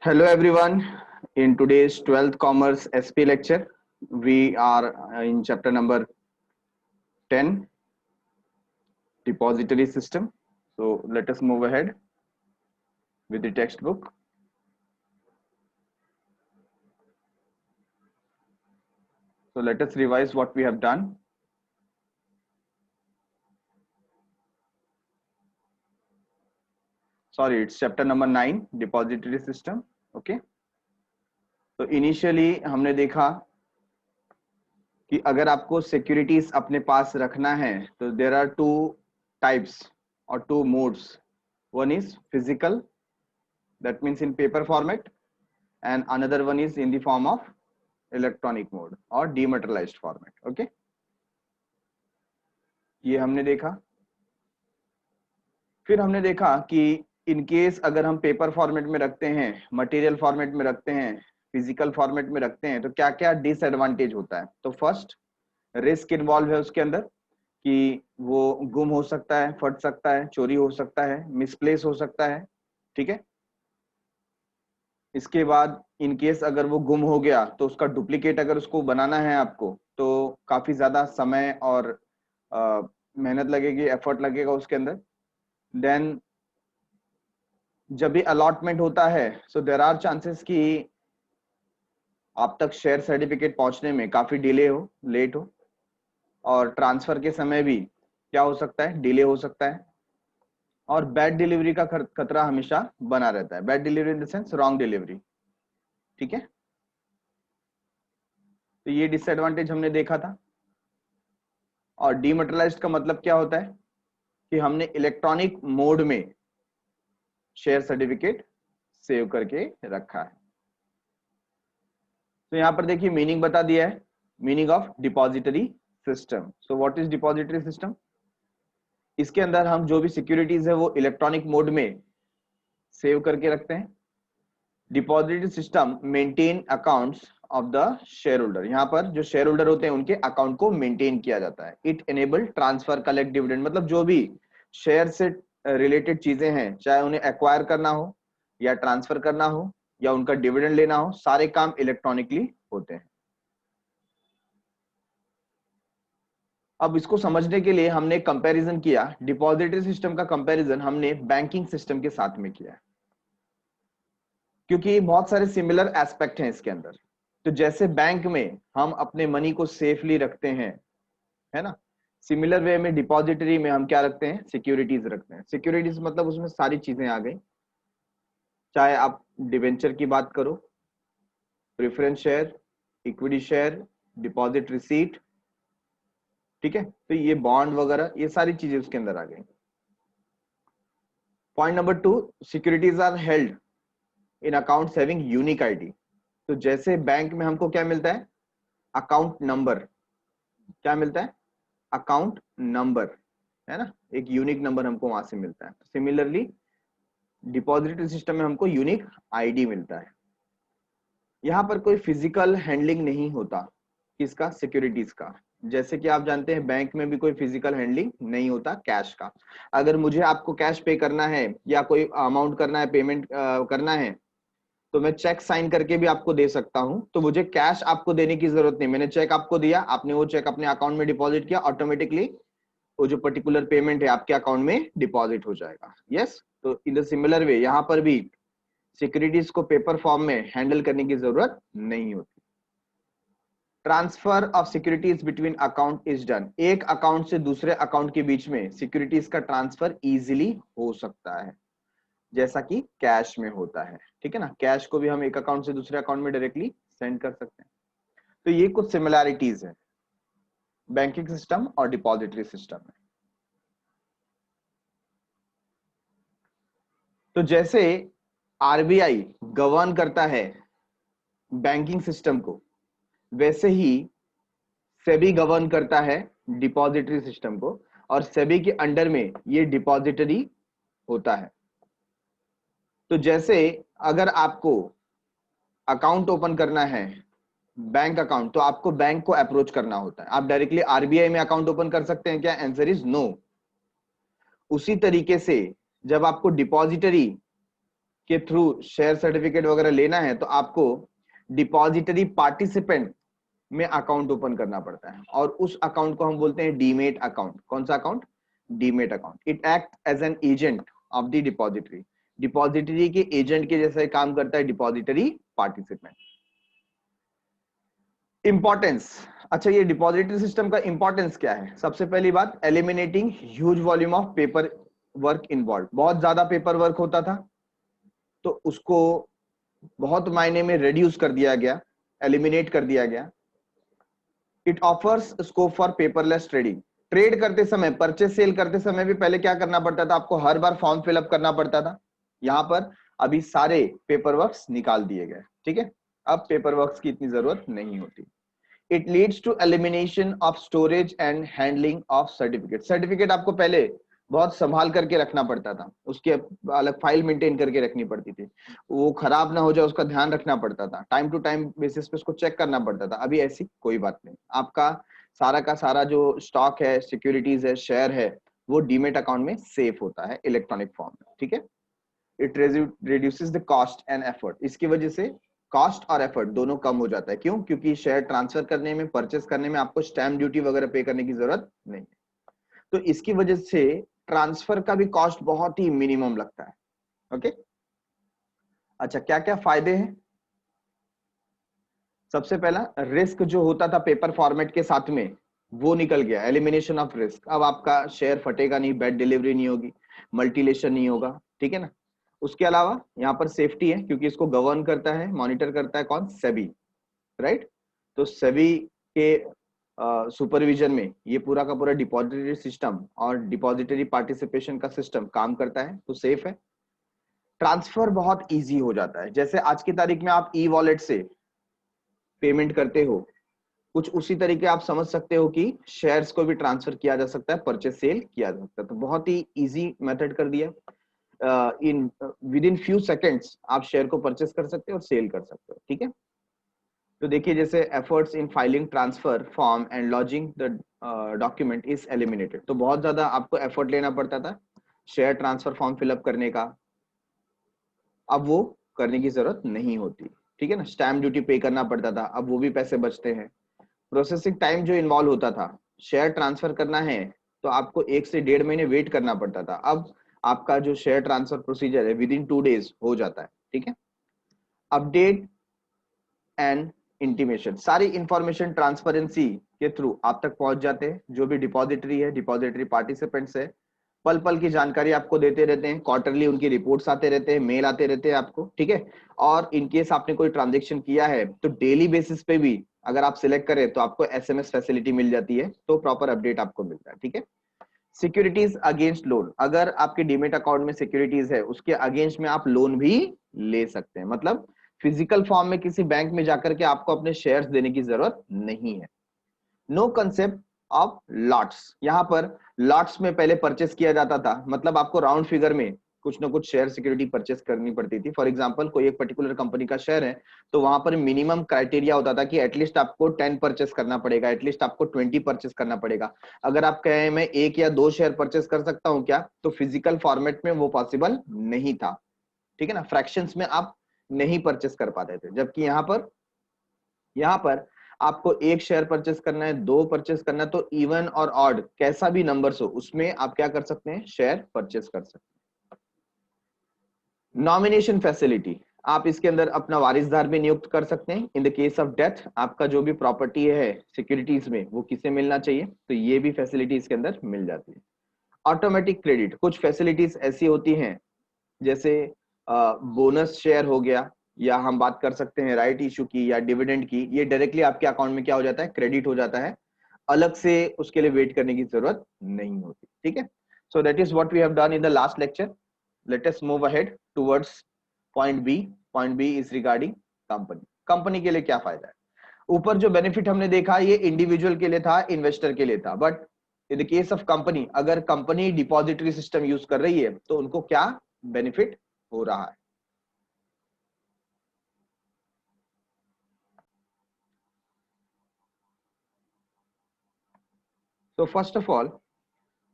Hello everyone. In today's 12th Commerce SP lecture, we are in chapter number 10, Depository System. So let us move ahead with the textbook. So let us revise what we have done. Sorry, it's chapter number 9, Depository System. Okay. तो initially हमने देखा कि अगर आपको securities अपने पास रखना है तो देर आर टू टाइप्स और two modes. One is physical, that means in paper format, and another one is in the form of electronic mode or dematerialized format. Okay, ये हमने देखा. फिर हमने देखा कि इन केस अगर हम पेपर फॉर्मेट में रखते हैं, मटेरियल फॉर्मेट में रखते हैं, फिजिकल फॉर्मेट में रखते हैं तो क्या क्या डिसएडवांटेज होता है. तो फर्स्ट, रिस्क इन्वॉल्व है उसके अंदर कि वो गुम हो सकता है, फट सकता है, चोरी हो सकता है, मिसप्लेस हो सकता है. ठीक है. इसके बाद इन केस अगर वो गुम हो गया तो उसका डुप्लीकेट अगर उसको बनाना है आपको तो काफी ज्यादा समय और मेहनत लगेगी, एफर्ट लगेगा उसके अंदर. देन जब भी अलॉटमेंट होता है सो देयर आर चांसेस कि आप तक शेयर सर्टिफिकेट पहुंचने में काफी डिले हो, लेट हो, और ट्रांसफर के समय भी क्या हो सकता है, डिले हो सकता है. और बैड डिलीवरी का खतरा हमेशा बना रहता है. Bad delivery in the sense wrong delivery. ठीक है. तो ये डिसएडवांटेज हमने देखा था. और डीमटेरियलाइज्ड का मतलब क्या होता है कि हमने इलेक्ट्रॉनिक मोड में शेयर सर्टिफिकेट सेव करके रखा है. तो यहां पर देखिए मीनिंग बता दिया है, meaning of depository system. So what is depository system? इसके अंदर हम जो भी सिक्योरिटीज है वो इलेक्ट्रॉनिक मोड में सेव करके रखते हैं. Depository system maintain accounts of the share holder. यहाँ पर जो शेयर होल्डर होते हैं उनके अकाउंट को मेंटेन किया जाता है. It enable transfer, collect dividend, मतलब जो भी शेयर से रिलेटेड चीजें हैं, चाहे उन्हें एक्वायर करना हो या ट्रांसफर करना हो या उनका डिविडेंड लेना हो, सारे काम इलेक्ट्रॉनिकली होते हैं. अब इसको समझने के लिए हमने कंपैरिजन किया. डिपॉजिटरी सिस्टम का कंपैरिजन हमने बैंकिंग सिस्टम के साथ में किया क्योंकि बहुत सारे सिमिलर एस्पेक्ट हैं इसके अंदर. तो जैसे बैंक में हम अपने मनी को सेफली रखते हैं, है ना, सिमिलर वे में डिपॉजिटरी में हम क्या रखते हैं, सिक्योरिटीज रखते हैं. सिक्योरिटीज मतलब उसमें सारी चीजें आ गई, चाहे आप डिवेंचर की बात करो, preference share, equity share, deposit receipt. ठीक है. तो ये बॉन्ड वगैरह, ये सारी चीजें उसके अंदर आ गई. Point number 2, securities are held in account having unique ID. तो जैसे बैंक में हमको क्या मिलता है, अकाउंट नंबर. क्या मिलता है, अकाउंट नंबर, है ना, एक यूनिक नंबर हमको वहां से मिलता है. सिमिलरली डिपॉजिटरी सिस्टम में हमको यूनिक आईडी मिलता है. यहाँ पर कोई फिजिकल हैंडलिंग नहीं होता किसका, सिक्योरिटीज का. जैसे कि आप जानते हैं बैंक में भी कोई फिजिकल हैंडलिंग नहीं होता कैश का. अगर मुझे आपको कैश पे करना है या कोई अमाउंट करना है, पेमेंट करना है, तो मैं चेक साइन करके भी आपको दे सकता हूं. तो मुझे कैश आपको देने की जरूरत नहीं. मैंने चेक आपको दिया, आपने वो चेक अपने अकाउंट में डिपॉजिट किया, ऑटोमेटिकली वो जो पर्टिकुलर पेमेंट है आपके अकाउंट में डिपॉजिट हो जाएगा. यस. तो इन द सिमिलर वे यहां पर भी सिक्योरिटीज को पेपर फॉर्म में हैंडल करने की जरूरत नहीं होती. Transfer of securities between account is done. एक अकाउंट से दूसरे अकाउंट के बीच में सिक्योरिटीज का ट्रांसफर इजीली हो सकता है जैसा कि कैश में होता है. ठीक है ना, कैश को भी हम एक अकाउंट से दूसरे अकाउंट में डायरेक्टली सेंड कर सकते हैं. तो ये कुछ सिमिलैरिटीज है बैंकिंग सिस्टम और डिपॉजिटरी सिस्टम में. तो जैसे आरबीआई गवर्न करता है बैंकिंग सिस्टम को, वैसे ही सेबी गवर्न करता है डिपॉजिटरी सिस्टम को, और सेबी के अंडर में ये डिपॉजिटरी होता है. तो जैसे अगर आपको अकाउंट ओपन करना है, बैंक अकाउंट, तो आपको बैंक को अप्रोच करना होता है. आप डायरेक्टली आरबीआई में अकाउंट ओपन कर सकते हैं क्या? Answer is no. उसी तरीके से जब आपको डिपॉजिटरी के थ्रू शेयर सर्टिफिकेट वगैरह लेना है तो आपको डिपॉजिटरी पार्टिसिपेंट में अकाउंट ओपन करना पड़ता है, और उस अकाउंट को हम बोलते हैं डीमेट अकाउंट। कौन सा अकाउंट? Demat account. It act as an agent of the depository. Depository के एजेंट के जैसे काम करता है डिपॉजिटरी पार्टिसिपेंट। इंपॉर्टेंस, अच्छा ये डिपॉजिटरी सिस्टम का इंपॉर्टेंस क्या है? सबसे पहली बात, eliminating huge volume of paper work involve. बहुत ज्यादा पेपर वर्क होता था तो उसको बहुत मायने में रिड्यूस कर दिया गया, एलिमिनेट कर दिया गया। It offers scope for paperless trading. Trade करते समय, परचेस सेल करते समय भी पहले क्या करना पड़ता था? आपको हर बार फॉर्म फिलअप करना पड़ता था। यहां पर अभी सारे पेपर वर्क्स निकाल दिए गए, ठीक है, अब पेपर वर्क्स की इतनी जरूरत नहीं होती। It leads to elimination of storage and handling of certificate. Certificate आपको पहले बहुत संभाल करके रखना पड़ता था, उसके अलग फाइल मेंटेन करके रखनी पड़ती थी, वो खराब ना हो जाए उसका ध्यान रखना पड़ता था, टाइम टू टाइम बेसिस पे उसको चेक करना पड़ता था। अभी ऐसी कोई बात नहीं, आपका सारा का सारा जो स्टॉक है, सिक्योरिटीज है, शेयर है, वो डीमेट अकाउंट में सेफ होता है इलेक्ट्रॉनिक फॉर्म में, ठीक है। It reduces the cost and effort. इसकी वजह से कॉस्ट और एफर्ट दोनों कम हो जाता है। क्यों? क्योंकि शेयर ट्रांसफर करने में, परचेस करने में आपको स्टैम्प ड्यूटी वगैरह पे करने की जरूरत नहीं है, तो इसकी वजह से ट्रांसफर का भी कॉस्ट बहुत ही मिनिमम लगता है। ओके, अच्छा क्या क्या फायदे हैं? सबसे पहला, रिस्क जो होता था पेपर फॉर्मेट के साथ में वो निकल गया, एलिमिनेशन ऑफ रिस्क। अब आपका शेयर फटेगा नहीं, बैड डिलीवरी नहीं होगी, मल्टीलेशन नहीं होगा, ठीक है ना। उसके अलावा यहाँ पर सेफ्टी है, क्योंकि इसको गवर्न करता है, मॉनिटर करता है कौन? सेबी, राइट। तो सेबी के सुपरविजन में ये पूरा का पूरा डिपॉजिटरी सिस्टम और डिपॉजिटरी पार्टिसिपेशन का सिस्टम काम करता है, तो सेफ है। ट्रांसफर बहुत इजी हो जाता है, जैसे आज की तारीख में आप ई वॉलेट से पेमेंट करते हो, कुछ उसी तरीके आप समझ सकते हो कि शेयर्स को भी ट्रांसफर किया जा सकता है, परचेस सेल किया जा सकता है। तो बहुत ही इजी मेथड कर दिया, in with in few seconds आप शेयर को परचेस कर सकते हो और सेल कर सकते हो, ठीक है। तो देखिए, जैसे efforts in filing transfer form and lodging the document is eliminated. तो बहुत ज्यादा आपको एफर्ट लेना पड़ता था शेयर ट्रांसफर फॉर्म फिलअप करने का, अब वो करने की जरूरत नहीं होती, ठीक है ना। स्टैम्प ड्यूटी पे करना पड़ता था, अब वो भी पैसे बचते हैं। प्रोसेसिंग टाइम जो इन्वॉल्व होता था, शेयर ट्रांसफर करना है तो आपको 1 से 1.5 महीने वेट करना पड़ता था, अब आपका जो शेयर ट्रांसफर प्रोसीजर है विद इन 2 डेज हो जाता है, ठीक है। अपडेट एंड इंटीमेशन, सारी इंफॉर्मेशन ट्रांसपेरेंसी के थ्रू आप तक पहुंच जाते हैं। जो भी डिपॉजिटरी है, डिपॉजिटरी पार्टिसिपेंट्स है, पल पल की जानकारी आपको देते रहते हैं, क्वार्टरली उनकी रिपोर्ट्स आते रहते हैं, मेल आते रहते हैं आपको, ठीक है। और इन केस आपने कोई ट्रांजेक्शन किया है तो डेली बेसिस पे भी अगर आप सिलेक्ट करें तो आपको एसएमएस फैसिलिटी मिल जाती है, तो प्रॉपर अपडेट आपको मिलता है, ठीक है। सिक्योरिटीज अगेंस्ट लोन, अगर आपके डीमेट अकाउंट में सिक्योरिटीज है उसके अगेंस्ट में आप लोन भी ले सकते हैं, मतलब फिजिकल फॉर्म में किसी बैंक में जाकर के आपको अपने शेयर्स देने की जरूरत नहीं है। नो कंसेप्ट ऑफ लॉट्स, यहां पर लॉट्स में पहले परचेस किया जाता था, मतलब आपको राउंड फिगर में कुछ ना कुछ शेयर सिक्योरिटी परचेस करनी पड़ती थी। फॉर एग्जांपल कोई एक पर्टिकुलर कंपनी का शेयर है तो वहां पर मिनिमम क्राइटेरिया होता था कि एटलीस्ट आपको 10 परचेस करना पड़ेगा, एटलीस्ट आपको 20 परचेस करना पड़ेगा। अगर आप कहें मैं 1 या 2 शेयर परचेस कर सकता हूं क्या, तो फिजिकल फॉर्मेट में वो पॉसिबल नहीं था, ठीक है ना। फ्रैक्शंस में आप नहीं परचेस कर पाते थे, जबकि यहाँ पर आपको 1 शेयर परचेस करना है, 2 परचेस करना है, तो इवन और ऑड कैसा भी नंबर्स हो उसमें आप क्या कर सकते हैं? शेयर परचेस कर सकते हैं। नॉमिनेशन फैसिलिटी, आप इसके अंदर अपना वारिसदार भी नियुक्त कर सकते हैं। In the case of death आपका जो भी प्रॉपर्टी है सिक्योरिटीज में वो किसे मिलना चाहिए, तो ये भी फैसिलिटी इसके अंदर मिल जाती है। ऑटोमेटिक क्रेडिट, कुछ फैसिलिटीज ऐसी होती हैं जैसे बोनस शेयर हो गया, या हम बात कर सकते हैं राइट इशू की या डिविडेंड की, ये डायरेक्टली आपके अकाउंट में क्या हो जाता है? क्रेडिट हो जाता है, अलग से उसके लिए वेट करने की जरूरत नहीं होती, ठीक है। So that is what we have done in the last lecture. Let us move ahead towards point B. Point B is regarding company. Company के लिए क्या फायदा है? ऊपर जो बेनिफिट हमने देखा ये इंडिविजुअल के लिए था, इन्वेस्टर के लिए था, but in the case of company, अगर कंपनी डिपॉजिटरी सिस्टम यूज कर रही है तो उनको क्या बेनिफिट हो रहा है? So first of all,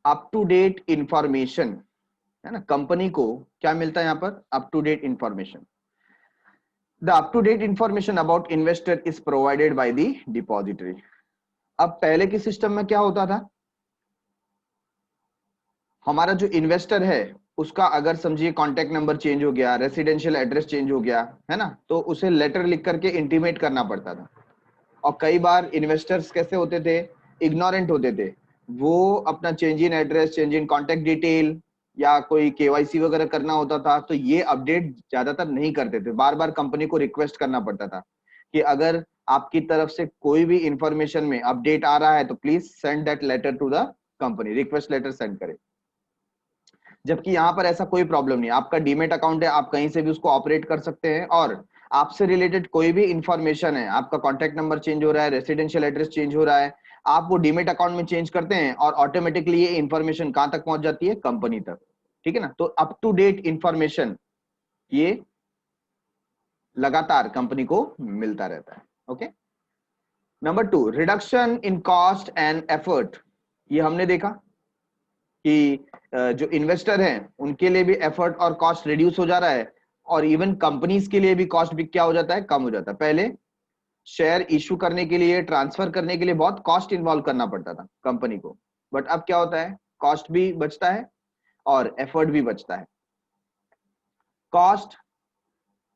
up to date information है ना, कंपनी को क्या मिलता है यहाँ पर, up to date information. The up to date information about investor is provided by the depository. अब पहले के सिस्टम में क्या होता था, हमारा जो इन्वेस्टर है उसका अगर समझिए कॉन्टेक्ट नंबर चेंज हो गया, रेसिडेंशियल एड्रेस चेंज हो गया, है ना, तो उसे लेटर लिख करके इंटीमेट करना पड़ता था। और कई बार इन्वेस्टर्स कैसे होते थे, इग्नोरेंट होते थे, वो अपना change in address, change in contact detail या कोई केवाईसी वगैरह करना होता था, तो ये अपडेट ज्यादातर नहीं करते थे। बार बार कंपनी को रिक्वेस्ट करना पड़ता था कि अगर आपकी तरफ से कोई भी इंफॉर्मेशन में अपडेट आ रहा है तो please send that letter to the company, request letter send करें। जबकि यहाँ पर ऐसा कोई प्रॉब्लम नहीं, आपका डीमेट अकाउंट है, आप कहीं से भी उसको ऑपरेट कर सकते हैं, और आपसे रिलेटेड कोई भी इंफॉर्मेशन है, आपका कॉन्टेक्ट नंबर चेंज हो रहा है, रेसिडेंशियल एड्रेस चेंज हो रहा है, आप वो डीमेट अकाउंट में चेंज करते हैं और ऑटोमेटिकली ये इंफॉर्मेशन कहां तक पहुंच जाती है, कंपनी तक। ठीक है ना, तो अप टू डेट इंफॉर्मेशन ये लगातार कंपनी को मिलता रहता है। Okay, number 2, reduction in cost and effort. ये हमने देखा कि जो इन्वेस्टर हैं उनके लिए भी एफर्ट और कॉस्ट रिड्यूस हो जा रहा है, और इवन कंपनीज के लिए भी कॉस्ट भी क्या हो जाता है, कम हो जाता है। पहले शेयर इशू करने के लिए, ट्रांसफर करने के लिए बहुत कॉस्ट इन्वॉल्व करना पड़ता था कंपनी को, बट अब क्या होता है, कॉस्ट भी बचता है और एफर्ट भी बचता है। Cost,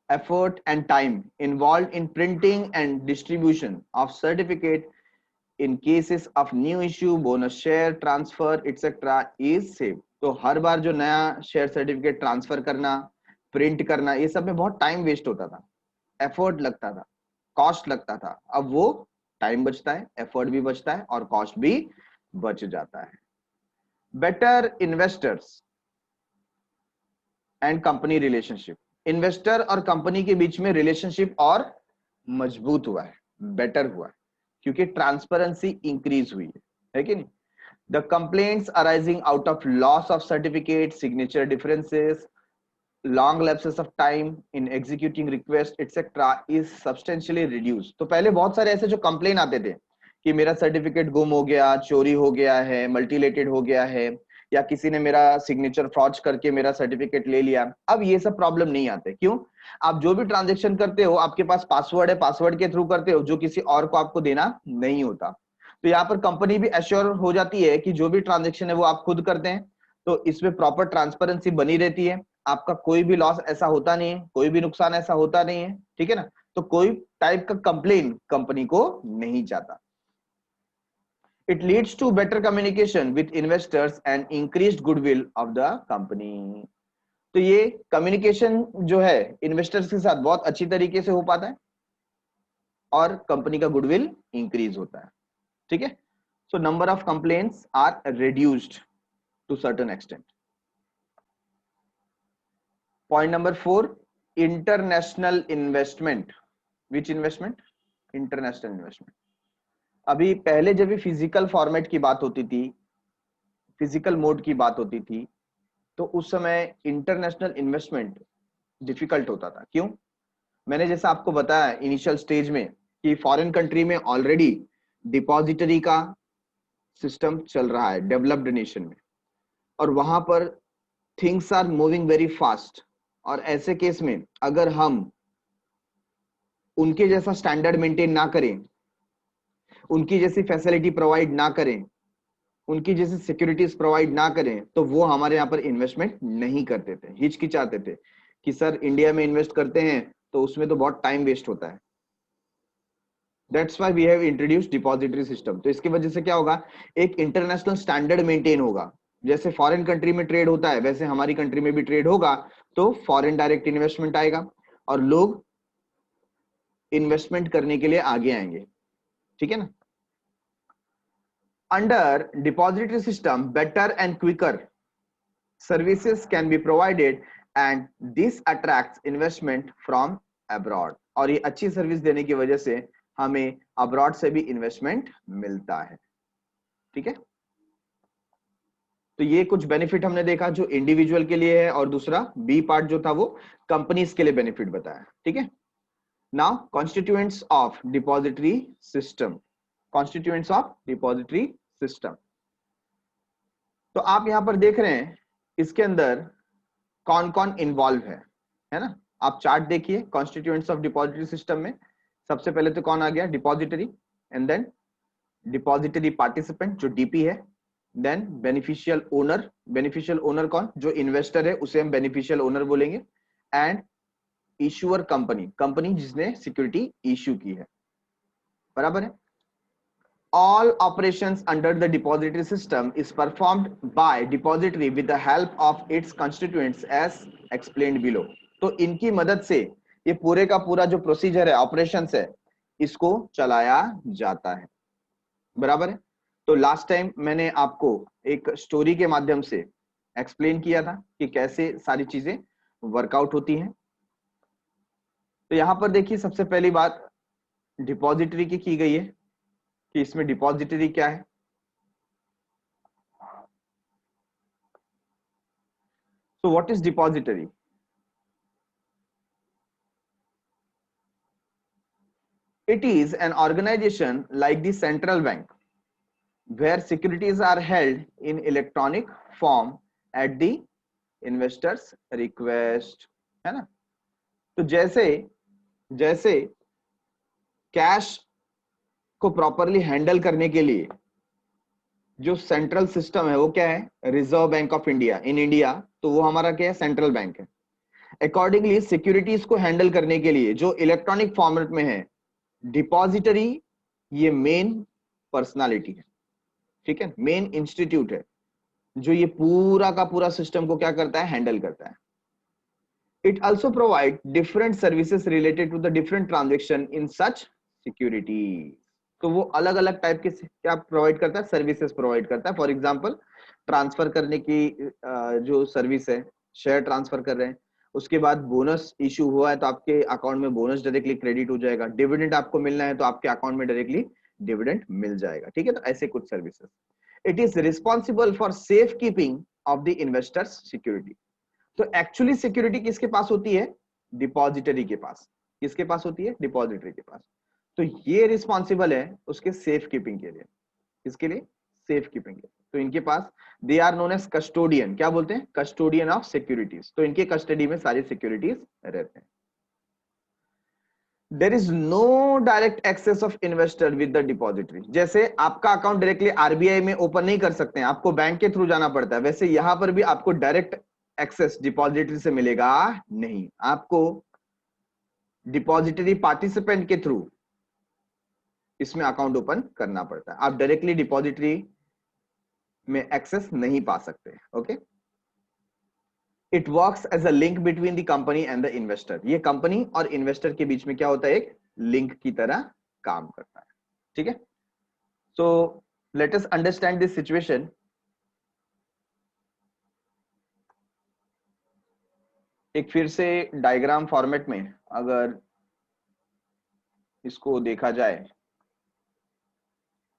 effort and time involved in printing and distribution of certificate in cases of new issue, bonus share transfer etc is saved। तो हर बार जो नया शेयर सर्टिफिकेट ट्रांसफर करना, प्रिंट करना, ये सब में बहुत टाइम वेस्ट होता था, एफर्ट लगता था, कॉस्ट लगता था। अब वो टाइम बचता है, एफर्ट भी बचता है और कॉस्ट भी बच जाता है। Better investors and company relationship, investor और कंपनी के बीच में रिलेशनशिप और मजबूत हुआ है, बेटर हुआ है, क्योंकि ट्रांसपेरेंसी इंक्रीज हुई है कि नहीं। The complaints arising out of loss of certificate, signature differences, long lapses of time in executing request etcetera is substantially reduce. तो पहले बहुत सारे ऐसे जो कंप्लेन आते थे कि मेरा सर्टिफिकेट गुम हो गया, चोरी हो गया है, मल्टीलेटेड हो गया है, या किसी ने मेरा सिग्नेचर फ्रॉड करके मेरा सर्टिफिकेट ले लिया, अब ये सब प्रॉब्लम नहीं आते। क्यों? आप जो भी ट्रांजेक्शन करते हो आपके पास पासवर्ड है, पासवर्ड के थ्रू करते हो, जो किसी और को आपको देना नहीं होता। तो यहाँ पर कंपनी भी एश्योर हो जाती है कि जो भी ट्रांजेक्शन है वो आप खुद करते हैं, तो इसमें प्रॉपर ट्रांसपेरेंसी बनी रहती है, आपका कोई भी लॉस ऐसा होता नहीं है, कोई भी नुकसान ऐसा होता नहीं है। ठीक है ना, तो कोई टाइप का कंप्लेन कंपनी को नहीं जाता। It leads to better communication with investors and increased goodwill of the company। तो ये कम्युनिकेशन जो है इन्वेस्टर्स के साथ बहुत अच्छी तरीके से हो पाता है और कंपनी का गुडविल इंक्रीज होता है। ठीक है, so number of complaints are reduced to certain extent. Point number 4, international investment. Which investment? International investment. अभी पहले जब भी फिजिकल फॉर्मेट की बात होती थी, फिजिकल मोड की बात होती थी, तो उस समय इंटरनेशनल इन्वेस्टमेंट डिफिकल्ट होता था। क्यों? मैंने जैसा आपको बताया इनिशियल स्टेज में कि फॉरेन कंट्री में ऑलरेडी डिपॉजिटरी का सिस्टम चल रहा है डेवलप्ड नेशन में, और वहां पर things are moving very fast, और ऐसे केस में अगर हम उनके जैसा स्टैंडर्ड मेंटेन ना करें, उनकी जैसी फैसिलिटी प्रोवाइड ना करें, उनकी जैसी सिक्योरिटीज प्रोवाइड ना करें, तो वो हमारे यहाँ पर इन्वेस्टमेंट नहीं करते थे, हिचकिचाते थे कि सर इंडिया में इन्वेस्ट करते हैं तो उसमें तो बहुत टाइम वेस्ट होता है। That's why we have introduced depository system. तो इसकी वजह से क्या होगा, एक इंटरनेशनल स्टैंडर्ड मेंटेन होगा। जैसे फॉरेन कंट्री में ट्रेड होता है वैसे हमारी कंट्री में भी ट्रेड होगा, तो फॉरेन डायरेक्ट इन्वेस्टमेंट आएगा और लोग इन्वेस्टमेंट करने के लिए आगे आएंगे। ठीक है ना। Under depository system, better and quicker services can be provided and this attracts investment from abroad। और ये अच्छी सर्विस देने की वजह से हमें अब्रॉड से भी इन्वेस्टमेंट मिलता है। ठीक है, तो ये कुछ बेनिफिट हमने देखा जो इंडिविजुअल के लिए है, और दूसरा बी पार्ट जो था वो कंपनीज के लिए बेनिफिट बताया। ठीक है, now constituents of depository system. Constituents of depository system, तो आप यहां पर देख रहे हैं इसके अंदर कौन कौन इन्वॉल्व है ना। आप चार्ट देखिए कॉन्स्टिट्यूएंट्स ऑफ डिपॉजिटरी सिस्टम में। सबसे पहले तो कौन आ गया, depository, and then depository participant जो डीपी है, then beneficial owner, beneficial owner कौन, जो इन्वेस्टर है उसे हम बेनिफिशियल ओनर बोलेंगे, एंड इशूअर कंपनी, कंपनी जिसने सिक्योरिटी इश्यू की है, बराबर है। All operations under the depository system is performed by depository with the help of its constituents as explained below। तो इनकी मदद से ये पूरे का पूरा जो प्रोसीजर है, ऑपरेशंस है, इसको चलाया जाता है, बराबर है। तो लास्ट टाइम मैंने आपको एक स्टोरी के माध्यम से एक्सप्लेन किया था कि कैसे सारी चीजें वर्कआउट होती हैं। तो यहां पर देखिए सबसे पहली बात डिपॉजिटरी की गई है कि इसमें डिपॉजिटरी क्या है। So what is depository? It is an organization like the central bank where securities are held in electronic form at the investors request, है ना। तो जैसे जैसे कैश को प्रॉपरली हैंडल करने के लिए जो सेंट्रल सिस्टम है वो क्या है, reserve bank of India in India, तो वो हमारा क्या है, सेंट्रल बैंक है। अकॉर्डिंगली सिक्योरिटीज को हैंडल करने के लिए जो इलेक्ट्रॉनिक फॉर्मेट में है, डिपॉजिटरी ये मेन पर्सनालिटी है, ठीक है, मेन इंस्टीट्यूट है जो ये पूरा का पूरा सिस्टम को क्या करता है, हैंडल करता है। It also provide different services related to the different transaction in such security. तो वो अलग अलग टाइप के क्या प्रोवाइड करता है, सर्विसेज प्रोवाइड करता है। फॉर एग्जांपल ट्रांसफर करने की जो सर्विस है, शेयर ट्रांसफर कर रहे हैं, उसके बाद बोनस इशू हुआ है तो आपके अकाउंट में बोनस डायरेक्टली क्रेडिट हो जाएगा, डिविडेंड आपको मिलना है तो आपके अकाउंट में डायरेक्टली डिविडेंड मिल जाएगा, ठीक है। तो ऐसे कुछ services. It is responsible for safe keeping of the investors security. तो एक्चुअली सिक्योरिटी किसके पास होती है, डिपॉजिटरी के पास। किसके पास होती है, डिपॉजिटरी के पास। तो ये रिस्पॉन्सिबल है उसके सेफ कीपिंग के लिए। किसके लिए, सेफ कीपिंग के लिए। तो इनके पास they are known as custodian, क्या बोलते हैं, कस्टोडियन ऑफ सिक्योरिटीज। तो इनके कस्टडी में सारी सिक्योरिटीज रहते हैं। There is no direct access of investor with the depository. जैसे आपका अकाउंट डायरेक्टली आरबीआई में ओपन नहीं कर सकते हैं, आपको बैंक के थ्रू जाना पड़ता है, वैसे यहां पर भी आपको डायरेक्ट एक्सेस डिपॉजिटरी से मिलेगा नहीं, आपको डिपॉजिटरी पार्टिसिपेंट के थ्रू इसमें अकाउंट ओपन करना पड़ता है। आप डायरेक्टली डिपॉजिटरी में एक्सेस नहीं पा सकते, okay. It works as a link between the company and the investor. ये कंपनी और इन्वेस्टर के बीच में क्या होता है, एक लिंक की तरह काम करता है, ठीक है। So let us understand this situation. एक फिर से डायग्राम फॉर्मेट में अगर इसको देखा जाए,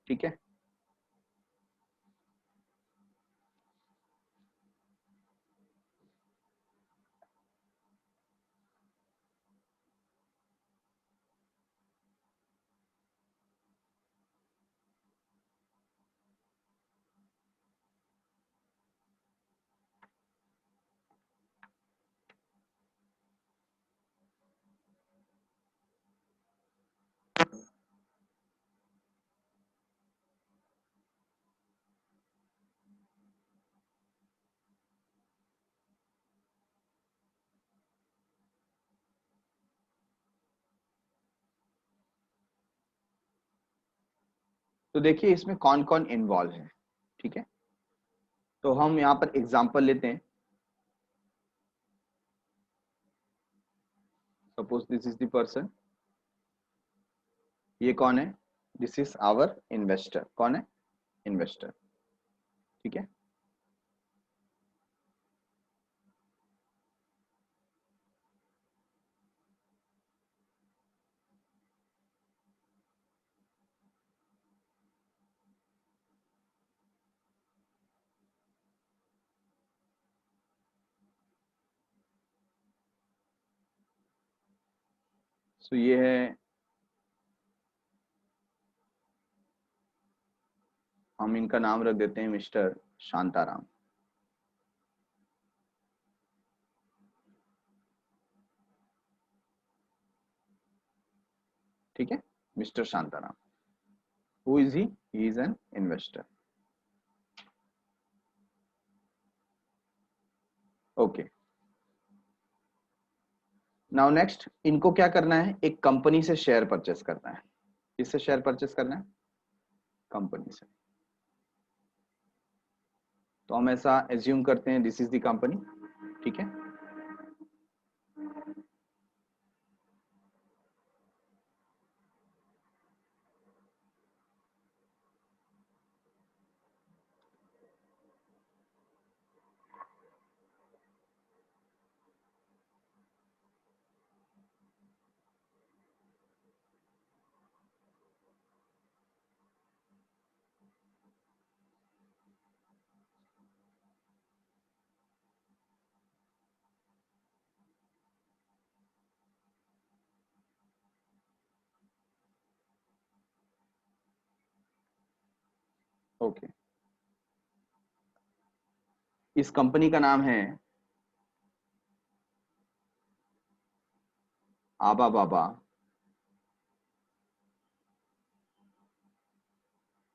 ठीक है। तो देखिए इसमें कौन कौन इन्वॉल्व है, ठीक है। तो हम यहां पर एग्जांपल लेते हैं। Suppose this is the person, ये कौन है, दिस इज आवर इन्वेस्टर। कौन है, इन्वेस्टर, ठीक है। तो ये है, हम इनका नाम रख देते हैं मिस्टर शांताराम। ठीक है, mister Shantaram. Who is he is an investor. Okay, now next, इनको क्या करना है, एक कंपनी से शेयर परचेस करना है। किससे शेयर परचेस करना है? कंपनी से। तो हम ऐसा एज्यूम करते हैं दिस इज द कंपनी, ठीक है। ओके, इस कंपनी का नाम है आबा बाबा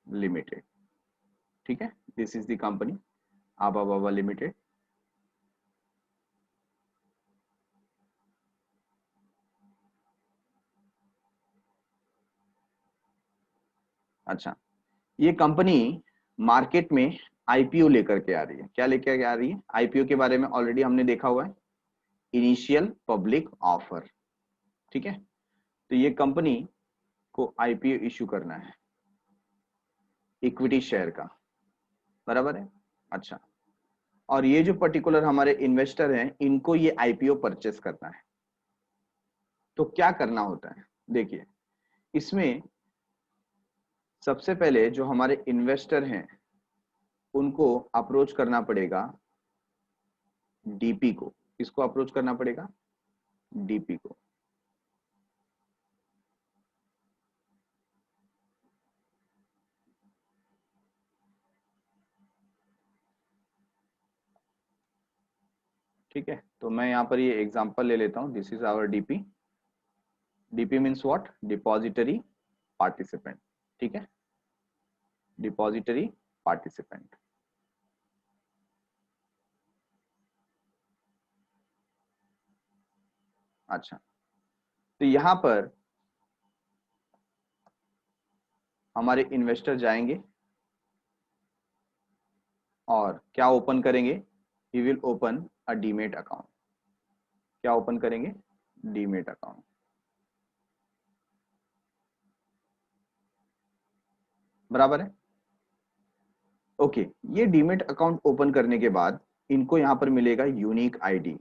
लिमिटेड, ठीक है। दिस इज द कंपनी आबा बाबा लिमिटेड। अच्छा, ये कंपनी मार्केट में आईपीओ लेकर के आ रही है। क्या लेकर के आ रही है? आईपीओ के बारे में ऑलरेडी हमने देखा हुआ है, इनिशियल पब्लिक ऑफर, ठीक है। तो ये कंपनी को आईपीओ इशू करना है इक्विटी शेयर का, बराबर है। अच्छा, और ये जो पर्टिकुलर हमारे इन्वेस्टर हैं, इनको ये आईपीओ परचेस करना है। तो क्या करना होता है, देखिए, इसमें सबसे पहले जो हमारे इन्वेस्टर हैं उनको अप्रोच करना पड़ेगा डीपी को। किसको अप्रोच करना पड़ेगा? डीपी को। ठीक है, तो मैं यहाँ पर ये एग्जांपल ले लेता हूँ, this is our DP. DP means what? Depository participant, ठीक है, डिपॉजिटरी पार्टिसिपेंट। अच्छा, तो यहां पर हमारे इन्वेस्टर जाएंगे और क्या ओपन करेंगे? He will open a demat account. क्या ओपन करेंगे? Demat account. बराबर है। ओके, ये डीमेट अकाउंट ओपन करने के बाद इनको यहां पर मिलेगा यूनिक आईडी।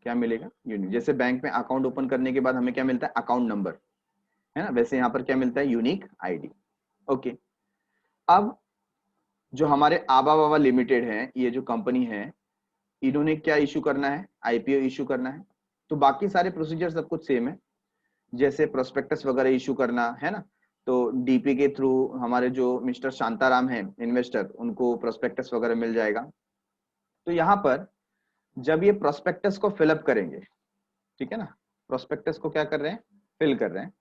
क्या मिलेगा? यूनिक। जैसे बैंक में अकाउंट ओपन करने के बाद हमें क्या मिलता है? अकाउंट नंबर, है ना, वैसे यहाँ पर क्या मिलता है? Unique ID. ओके, अब जो हमारे आबा बाबा लिमिटेड है, ये जो कंपनी है, इन्होंने क्या इशू करना है? आईपीओ इशू करना है। तो बाकी सारे प्रोसीजर सब कुछ सेम है, जैसे प्रोस्पेक्टस वगैरह इशू करना है ना। तो डीपी के थ्रू हमारे जो मिस्टर शांताराम हैं इन्वेस्टर, उनको प्रोस्पेक्टस वगैरह मिल जाएगा। तो यहाँ पर जब ये प्रोस्पेक्टस को फिलअप करेंगे, ठीक है ना, प्रोस्पेक्टस को क्या कर रहे हैं? फिल कर रहे हैं।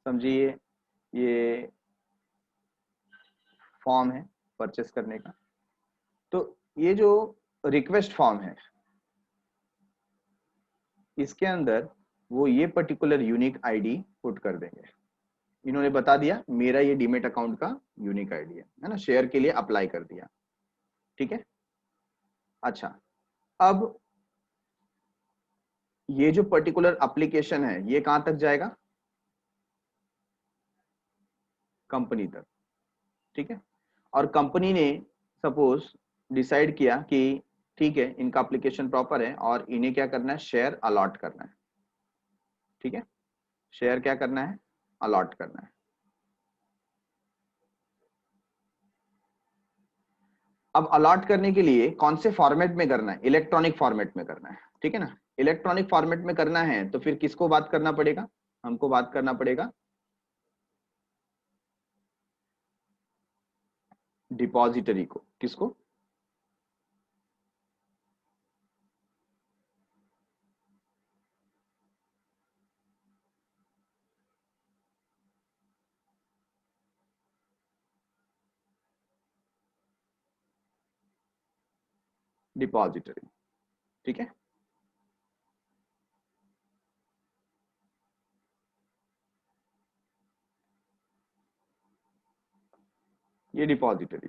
समझिए, ये फॉर्म है परचेस करने का। तो ये जो रिक्वेस्ट फॉर्म है, इसके अंदर वो ये पर्टिकुलर यूनिक आईडी पुट कर देंगे। इन्होंने बता दिया मेरा ये डीमेट अकाउंट का यूनिक आईडी है ना, शेयर के लिए अप्लाई कर दिया, ठीक है। अच्छा, अब ये जो पर्टिकुलर एप्लीकेशन है, ये कहां तक जाएगा? कंपनी तक, ठीक है। और कंपनी ने सपोज डिसाइड किया कि ठीक है, इनका एप्लीकेशन प्रॉपर है और इन्हें क्या करना है? शेयर अलॉट करना है, ठीक है। शेयर क्या करना है? अलॉट करना है। अब अलॉट करने के लिए कौन से फॉर्मेट में करना है? इलेक्ट्रॉनिक फॉर्मेट में करना है, ठीक है ना। इलेक्ट्रॉनिक फॉर्मेट में करना है तो फिर किसको बात करना पड़ेगा? हमको बात करना पड़ेगा डिपॉजिटरी को। किसको? डिपॉजिटरी, ठीक है। ये डिपॉजिटरी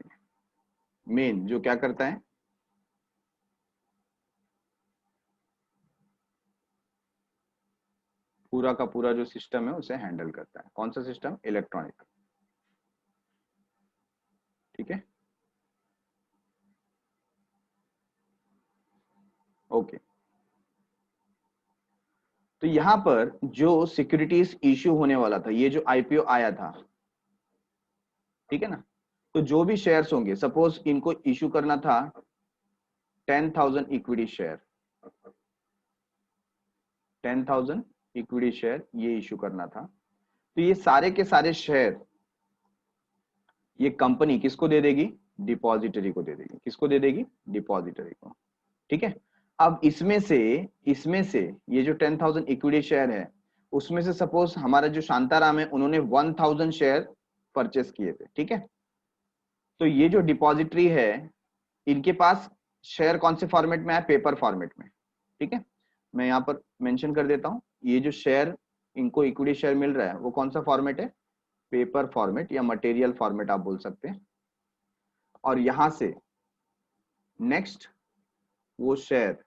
मेन जो क्या करता है, पूरा का पूरा जो सिस्टम है उसे हैंडल करता है। कौन सा सिस्टम? इलेक्ट्रॉनिक, ठीक है, ओके। तो यहां पर जो सिक्योरिटीज इश्यू होने वाला था, ये जो आईपीओ आया था, ठीक है ना, तो जो भी शेयर्स होंगे, सपोज इनको इश्यू करना था 10,000 इक्विटी शेयर, 10,000 इक्विटी शेयर ये इश्यू करना था। तो ये सारे के सारे शेयर ये कंपनी किसको दे देगी? डिपॉजिटरी को दे देगी। किसको दे देगी? डिपॉजिटरी को, ठीक है। अब इसमें से ये जो 10,000 इक्विटी शेयर है, उसमें से सपोज हमारा जो शांताराम है, उन्होंने 1,000 शेयर परचेस किए थे, ठीक है। तो ये जो डिपॉजिटरी है, इनके पास शेयर कौन से फॉर्मेट में है? पेपर फॉर्मेट में, ठीक है। मैं यहाँ पर मेंशन कर देता हूँ, ये जो शेयर इनको इक्विटी शेयर मिल रहा है वो कौन सा फॉर्मेट है? पेपर फॉर्मेट या मटेरियल फॉर्मेट आप बोल सकते हैं। और यहां से नेक्स्ट वो शेयर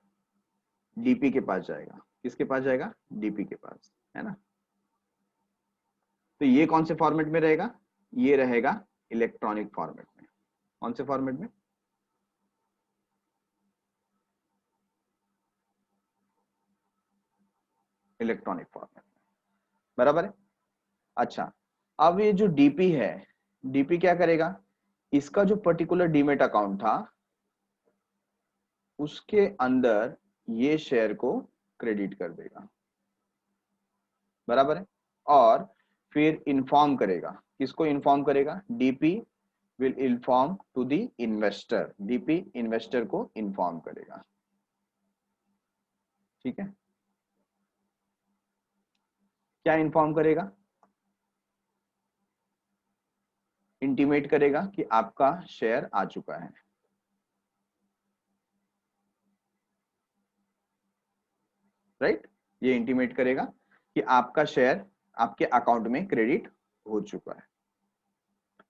डीपी के पास जाएगा। किसके पास जाएगा? डीपी के पास, है ना। तो ये कौन से फॉर्मेट में रहेगा? ये रहेगा इलेक्ट्रॉनिक फॉर्मेट में। कौन से फॉर्मेट में? इलेक्ट्रॉनिक फॉर्मेट में, बराबर है। अच्छा, अब ये जो डीपी है, डीपी क्या करेगा? इसका जो पर्टिकुलर डीमेट अकाउंट था उसके अंदर ये शेयर को क्रेडिट कर देगा, बराबर है। और फिर इन्फॉर्म करेगा। किसको इन्फॉर्म करेगा? DP will inform to the investor. DP investor को इन्फॉर्म करेगा, ठीक है। क्या इन्फॉर्म करेगा? इंटीमेट करेगा कि आपका शेयर आ चुका है, राइट। ये इंटीमेट करेगा कि आपका शेयर आपके अकाउंट में क्रेडिट हो चुका है।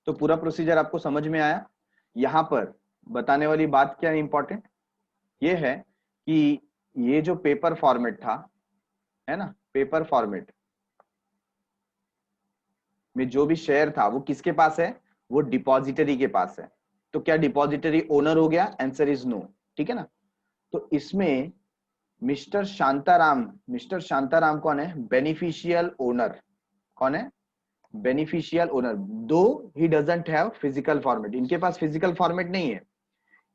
तो पूरा प्रोसीजर आपको समझ में आया। यहां पर बताने वाली बात क्या है इंपॉर्टेंट, ये है कि ये जो पेपर फॉर्मेट था, है ना, पेपर फॉर्मेट में जो भी शेयर था वो किसके पास है? वो डिपॉजिटरी के पास है। तो क्या डिपॉजिटरी ओनर हो गया? आंसर इज नो, ठीक है ना। तो इसमें मिस्टर शांताराम कौन है? Beneficial owner. कौन है? Beneficial owner. Though he doesn't have physical format, इनके पास फिजिकल फॉर्मेट नहीं है।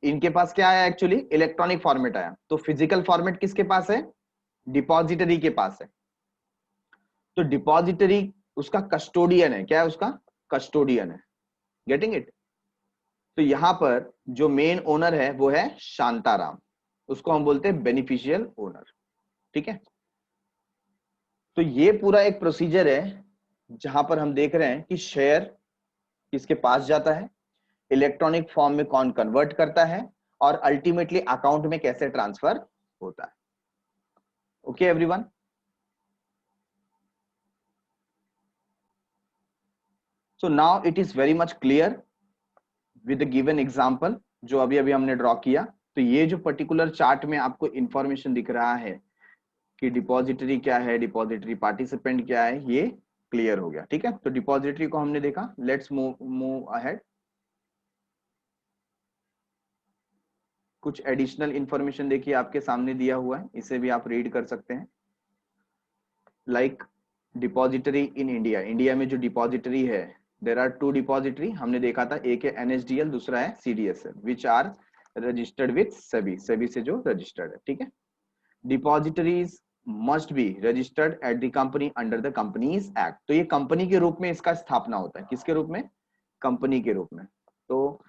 इनके पास क्या आया? एक्चुअली इलेक्ट्रॉनिक फॉर्मेट आया। तो फिजिकल फॉर्मेट किसके पास है? डिपॉजिटरी के पास है। तो डिपॉजिटरी उसका कस्टोडियन है। क्या है? उसका कस्टोडियन है। Getting it? तो यहां पर जो मेन ओनर है वो है शांताराम, उसको हम बोलते हैं बेनिफिशियल ओनर, ठीक है। तो ये पूरा एक प्रोसीजर है जहां पर हम देख रहे हैं कि शेयर किसके पास जाता है, इलेक्ट्रॉनिक फॉर्म में कौन कन्वर्ट करता है, और अल्टीमेटली अकाउंट में कैसे ट्रांसफर होता है। Okay everyone. So now it is very much clear with given example जो अभी अभी हमने ड्रॉ किया। तो ये जो पर्टिकुलर चार्ट में आपको इंफॉर्मेशन दिख रहा है कि डिपॉजिटरी क्या है, डिपॉजिटरी पार्टिसिपेंट क्या है, ये क्लियर हो गया, ठीक है। तो डिपॉजिटरी को हमने देखा। Let's move ahead. कुछ एडिशनल इंफॉर्मेशन देखिए आपके सामने दिया हुआ है, इसे भी आप रीड कर सकते हैं। Like depository in India, India में जो डिपॉजिटरी है, देर आर टू डिपॉजिटरी। हमने देखा था, एक है एनएसडीएल, दूसरा है CDSL, which are registered with SEBI, SEBI से जो रजिस्टर्ड है, ठीक है। Depositories must be registered at the company under the companies act. तो ये कंपनी के रूप में इसका स्थापना होता है। किसके रूप में? कंपनी के रूप में। तो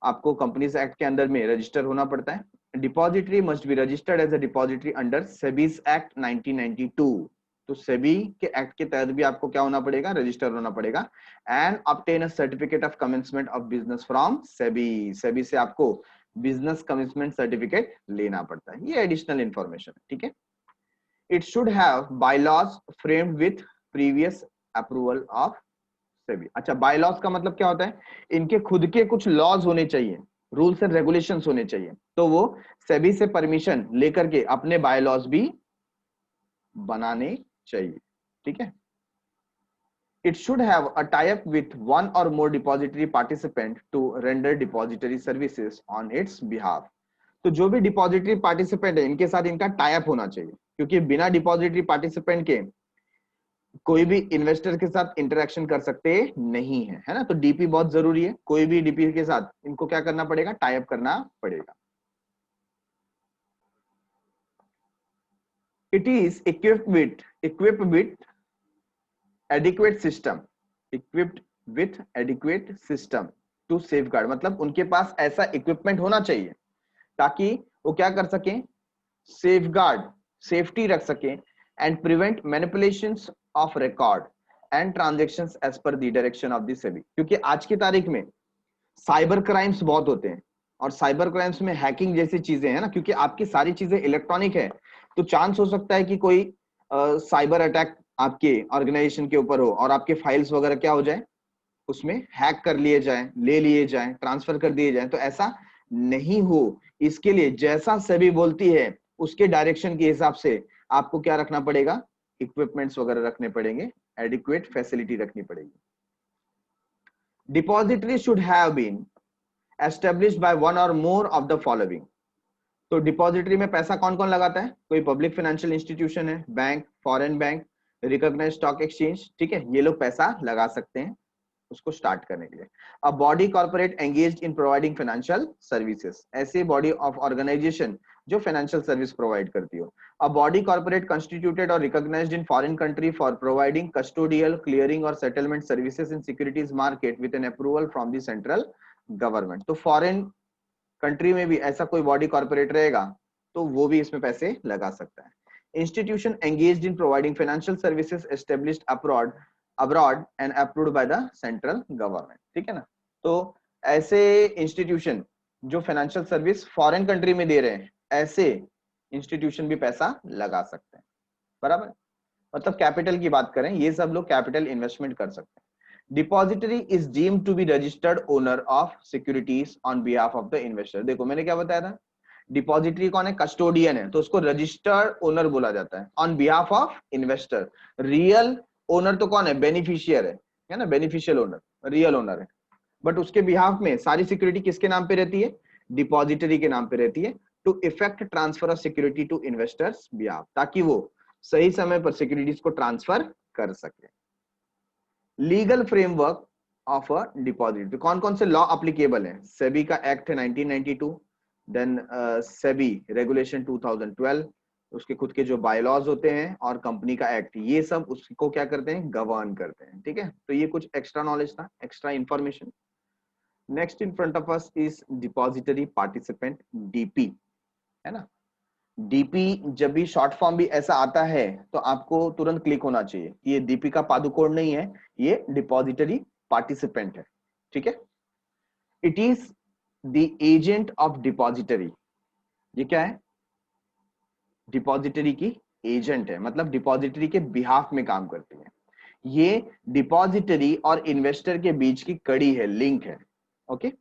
आपको कंपनीज एक्ट के अंदर में रजिस्टर होना पड़ता है। Depository must be registered as a depository under SEBI's act 1992। तो सेबी के एक्ट के तहत भी आपको क्या होना पड़ेगा? रजिस्टर होना पड़ेगा। And obtain a certificate of commencement of business from SEBI, SEBI से आपको बिजनेस कमिटमेंट सर्टिफिकेट लेना पड़ता है। ये एडिशनल इंफॉर्मेशन है, ठीक है। It should have bylaws framed with previous approval of SEBI. अच्छा, बायलॉज का मतलब क्या होता है? इनके खुद के कुछ लॉज होने चाहिए, रूल्स एंड रेगुलेशंस होने चाहिए, तो वो सेबी से परमिशन लेकर के अपने बायलॉज भी बनाने चाहिए, ठीक है। It should have a tie-up with one or more depository participant to render depository services on its behalf. तो जो भी डिपॉजिटरी पार्टिसिपेंट है इनके साथ इनका टाई अप होना चाहिए, क्योंकि बिना डिपॉजिटरी पार्टिसिपेंट के कोई भी इन्वेस्टर के साथ इंटरेक्शन कर सकते नहीं है ना। तो डीपी बहुत जरूरी है, कोई भी डीपी के साथ इनको क्या करना पड़ेगा? टाई अप करना पड़ेगा। It is equipped with adequate system equipped with adequate system to safeguard, मतलब उनके पास ऐसा इक्विपमेंट होना चाहिए ताकि वो क्या कर सके? सेफगार्ड, सेफ्टी रख सके, and prevent manipulations of record and transactions as per the direction of the SEBI. क्योंकि आज की तारीख में साइबर क्राइम्स बहुत होते हैं, और साइबर क्राइम्स में हैकिंग जैसी चीजें हैं ना, क्योंकि आपकी सारी चीजें इलेक्ट्रॉनिक है, तो चांस हो सकता है कि कोई साइबर अटैक आपके ऑर्गेनाइजेशन के ऊपर हो और आपके फाइल्स वगैरह क्या हो जाए, उसमें हैक कर लिए जाए, ले लिए जाए, ट्रांसफर कर दिए जाए। तो ऐसा नहीं हो, इसके लिए जैसा सेबी बोलती है उसके डायरेक्शन के हिसाब से आपको क्या रखना पड़ेगा? इक्विपमेंट्स वगैरह रखने पड़ेंगे, एडिक्वेट फैसिलिटी रखनी पड़ेगी। Depository should have been established by one or more of the following. तो डिपॉजिटरी में पैसा कौन कौन लगाता है? कोई पब्लिक फाइनेंशियल इंस्टीट्यूशन है, bank, foreign bank, recognised stock exchange, ठीक है, ये लोग पैसा लगा सकते हैं उसको स्टार्ट करने के लिए। A body corporate engaged in providing financial services, ऐसे बॉडी ऑफ ऑर्गेनाइजेशन जो फाइनेंशियल सर्विस प्रोवाइड करती हो। अ बॉडी कॉर्पोरेट कंस्टिट्यूटेड और recognised in foreign country for providing custodial, clearing और settlement services in securities market with an approval from the central government. तो foreign country में भी ऐसा कोई बॉडी कॉर्पोरेट रहेगा तो वो भी इसमें पैसे लगा सकता है। Institution engaged in providing financial services established abroad and approved by the central government, ठीक है ना। तो ऐसे इंस्टीट्यूशन जो फाइनेंशियल सर्विस फॉरेन कंट्री में दे रहे हैं, ऐसे इंस्टीट्यूशन भी पैसा लगा सकते हैं, बराबर। मतलब कैपिटल की बात करें, ये सब लोग कैपिटल इन्वेस्टमेंट कर सकते हैं। Depository is deemed to be registered owner of securities on behalf of the investor. देखो मैंने क्या बताया था, डिपॉजिटरी कौन है? कस्टोडियन है, तो उसको रजिस्टर्ड ओनर बोला जाता है on behalf of investor. Real owner तो कौन है? बेनिफिशियर है ना, बेनिफिशियल ओनर, रियल ओनर है। बट उसके बिहाफ में सारी सिक्योरिटी किसके नाम पे रहती है? डिपॉजिटरी के नाम पे रहती है, to effect transfer of security to investor's behalf, ताकि वो सही समय पर सिक्योरिटीज को ट्रांसफर कर सके। Legal framework of a depository, कौन कौन से लॉ अप्लीकेबल है? सेबी का एक्ट है 1992, देन सेबी रेगुलेशन 2012, उसके खुद के जो बायलॉज होते हैं, और कंपनी का एक्ट, ये सब उसको क्या करते हैं? गवर्न करते हैं, ठीक है। तो ये कुछ एक्स्ट्रा नॉलेज था, extra information. Next in front of us is depository participant, DP, है ना। डीपी जब भी शॉर्ट फॉर्म भी ऐसा आता है तो आपको तुरंत क्लिक होना चाहिए कि ये दीपिका पादुकोण नहीं है, ये डिपॉजिटरी पार्टिसिपेंट है, ठीक है। It is the agent of depository, ये क्या है? डिपॉजिटरी की एजेंट है, मतलब डिपॉजिटरी के बिहाफ में काम करती है। ये डिपॉजिटरी और इन्वेस्टर के बीच की कड़ी है, लिंक है, okay.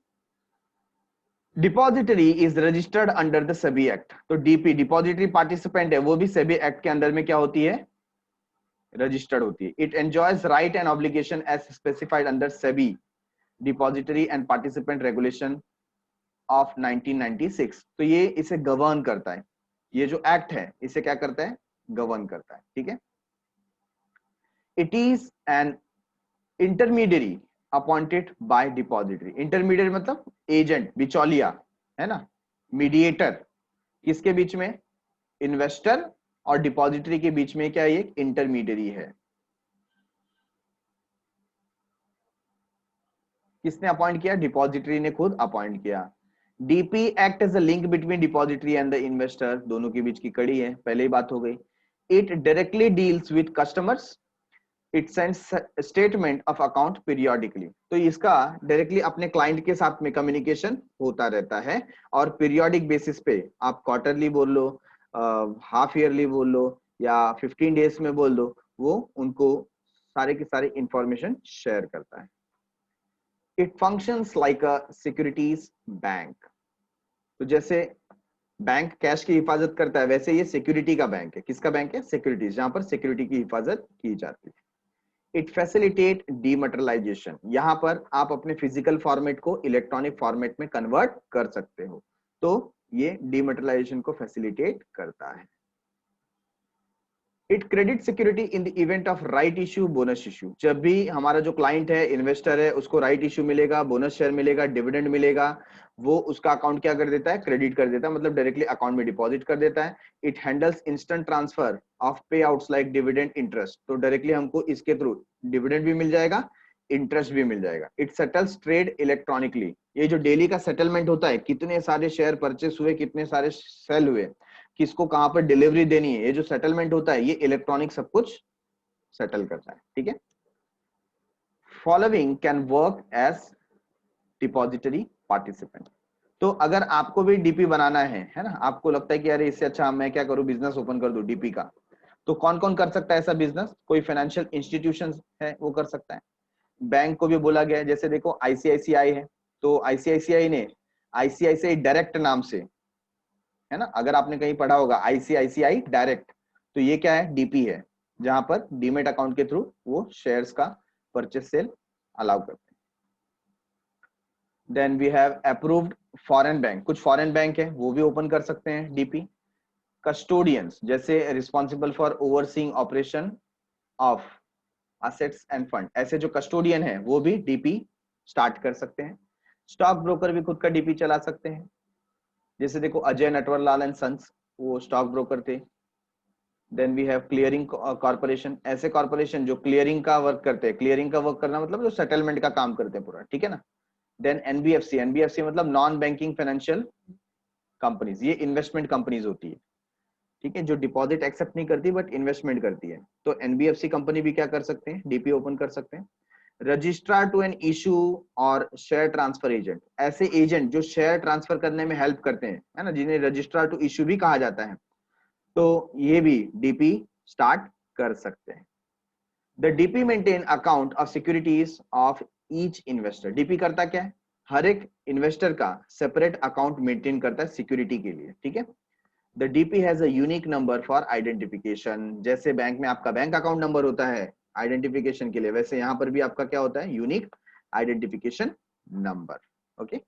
Depository is registered under the SEBI act, तो डीपी डिपॉजिटरी पार्टिसिपेंट है, वो भी सेबी एक्ट के अंदर में क्या होती है? रजिस्टर्ड होती है। It enjoys right and obligation as specified under SEBI depository and participant regulation of 1996। तो ये इसे गवर्न करता है, ये जो एक्ट है इसे क्या करता है? गवर्न करता है, ठीक है। It is an intermediary appointed by depository, intermediate मतलब एजेंट, बिचौलिया, है ना, मीडिएटर, किसके बीच में? इन्वेस्टर और डिपॉजिटरी के बीच में क्या? ये इंटरमीडियरी है। किसने अपॉइंट किया? डिपॉजिटरी ने खुद अपॉइंट किया। DP act as a link between depository and the investor, दोनों के बीच की कड़ी है, पहले ही बात हो गई। It directly deals with customers, it sends statement of account periodically. तो इसका डायरेक्टली अपने क्लाइंट के साथ में कम्युनिकेशन होता रहता है, और पीरियोडिक बेसिस पे आप क्वार्टरली बोल लो, हाफ ईयरली बोल लो, या 15 डेज में बोल दो, वो उनको सारे के सारे इंफॉर्मेशन शेयर करता है। It functions like a securities bank. तो जैसे बैंक कैश की हिफाजत करता है, वैसे ये सिक्योरिटी का बैंक है। किसका बैंक है? सिक्योरिटीज, जहां पर सिक्योरिटी की हिफाजत की जाती है। It facilitate dematerialisation. यहां पर आप अपने फिजिकल फॉर्मेट को इलेक्ट्रॉनिक फॉर्मेट में कन्वर्ट कर सकते हो, तो ये डीमटेरियलाइजेशन को फैसिलिटेट करता है। It credit security in the event of right issue, bonus issue. जब भी हमारा जो क्लाइंट है, इन्वेस्टर है, उसको राइट इश्यू मिलेगा, बोनस शेयर मिलेगा, डिविडेंड मिलेगा, वो उसका अकाउंट क्या कर देता है? क्रेडिट कर देता है, मतलब डायरेक्टली अकाउंट में डिपॉजिट कर देता है। It handles instant transfer of पे आउट्स लाइक डिविडेंड, इंटरेस्ट। तो डायरेक्टली हमको इसके थ्रू डिविडेंड भी मिल जाएगा, इंटरेस्ट भी मिल जाएगा। It settles trade electronically. ये जो डेली का सेटलमेंट होता है, कितने सारे शेयर परचेस हुए, कितने सारे सेल हुए, किसको कहां पर डिलीवरी देनी है, ये जो सेटलमेंट होता है, ये इलेक्ट्रॉनिक सब कुछ सेटल करता है। ठीक है। Following can work as depository participant. तो अगर आपको भी डीपी बनाना है ना, आपको लगता है कि यार इससे अच्छा मैं क्या करूं, बिजनेस ओपन कर दूं डीपी का, तो कौन कौन कर सकता है ऐसा बिजनेस? कोई फाइनेंशियल इंस्टीट्यूशन है वो कर सकता है, बैंक को भी बोला गया है। जैसे देखो आईसीआईसीआई है, तो आईसीआईसीआई ने आईसीआईसीआई डायरेक्ट नाम से, है ना, अगर आपने कहीं पढ़ा होगा आईसीआईसीआई डायरेक्ट, तो ये क्या है? डीपी है, जहां पर डीमेट अकाउंट के थ्रू वो शेयर्स का परचेस सेल अलाउ करते हैं। Then we have approved foreign bank. कुछ फॉरेन बैंक है वो भी ओपन कर सकते हैं डीपी। कस्टोडियंस, जैसे responsible for overseeing operation of assets and fund, ऐसे जो कस्टोडियन है वो भी डीपी स्टार्ट कर सकते हैं। स्टॉक ब्रोकर भी खुद का डीपी चला सकते हैं। जैसे देखो अजय नटवर लाल एंड सन्स, वो स्टॉक ब्रोकर थे। Then we have clearing corporation, ऐसे कॉर्पोरेशन जो क्लियरिंग का वर्क करते हैं। क्लियरिंग का वर्क करना मतलब जो सेटलमेंट का काम करते हैं पूरा, ठीक है ना। देन एनबीएफसी, एनबीएफसी मतलब नॉन बैंकिंग फाइनेंशियल कंपनीज, ये इन्वेस्टमेंट कंपनीज होती है, ठीक है, जो डिपॉजिट एक्सेप्ट नहीं करती बट इन्वेस्टमेंट करती है। तो एनबीएफसी कंपनी भी क्या कर सकते हैं? डीपी ओपन कर सकते हैं। रजिस्ट्रार टू एन इशू और शेयर ट्रांसफर एजेंट, ऐसे एजेंट जो शेयर ट्रांसफर करने में हेल्प करते हैं, है ना, जिन्हें रजिस्ट्रार टू इशू भी कहा जाता है, तो ये भी डीपी स्टार्ट कर सकते हैं। The DP maintain account of securities of each investor. DP करता क्या है? हर एक इन्वेस्टर का सेपरेट अकाउंट मेंटेन करता है सिक्योरिटी के लिए, ठीक है। The DP has a unique number for identification. जैसे बैंक में आपका बैंक अकाउंट नंबर होता है आइडेंटिफिकेशन के लिए, वैसे यहां पर भी आपका क्या होता है? Unique identification number. Okay.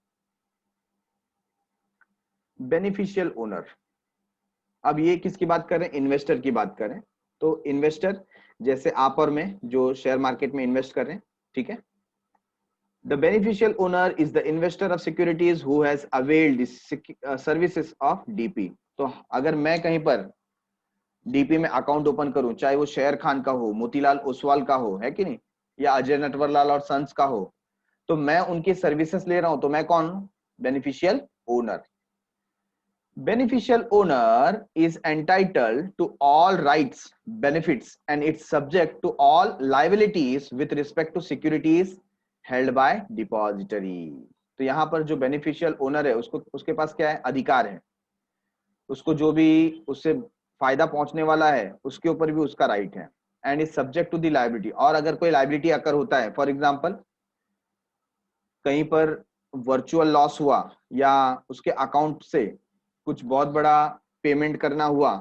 Beneficial owner, अब ये किसकी बात कर रहे हैं? इन्वेस्टर की बात कर रहे हैं। तो इन्वेस्टर जैसे आप और मैं जो शेयर मार्केट में इन्वेस्ट कर रहे हैं, ठीक है। The beneficial owner is the investor of securities who has availed services of DP. तो अगर मैं कहीं पर डीपी में अकाउंट ओपन करूं, चाहे वो शेर खान का हो, मोतीलाल ओसवाल का हो, है कि नहीं, या अजय नटवरलाल और सन्स का हो, तो मैं उनकी सर्विसेज ले रहा हूं, तो मैं कौन हूं? Beneficial owner. Beneficial owner is entitled to all rights, benefits, and it's subject to all liabilities with respect to securities held by depository. तो यहां पर जो बेनिफिशियल ओनर है उसको, उसके पास क्या है? अधिकार है, उसको जो भी उससे फायदा पहुंचने वाला है उसके ऊपर भी उसका राइट है। And is subject to the liability, और अगर कोई लायबिलिटी अकर होता है, फॉर एग्जाम्पल कहीं पर वर्चुअल लॉस हुआ, या उसके अकाउंट से कुछ बहुत बड़ा पेमेंट करना हुआ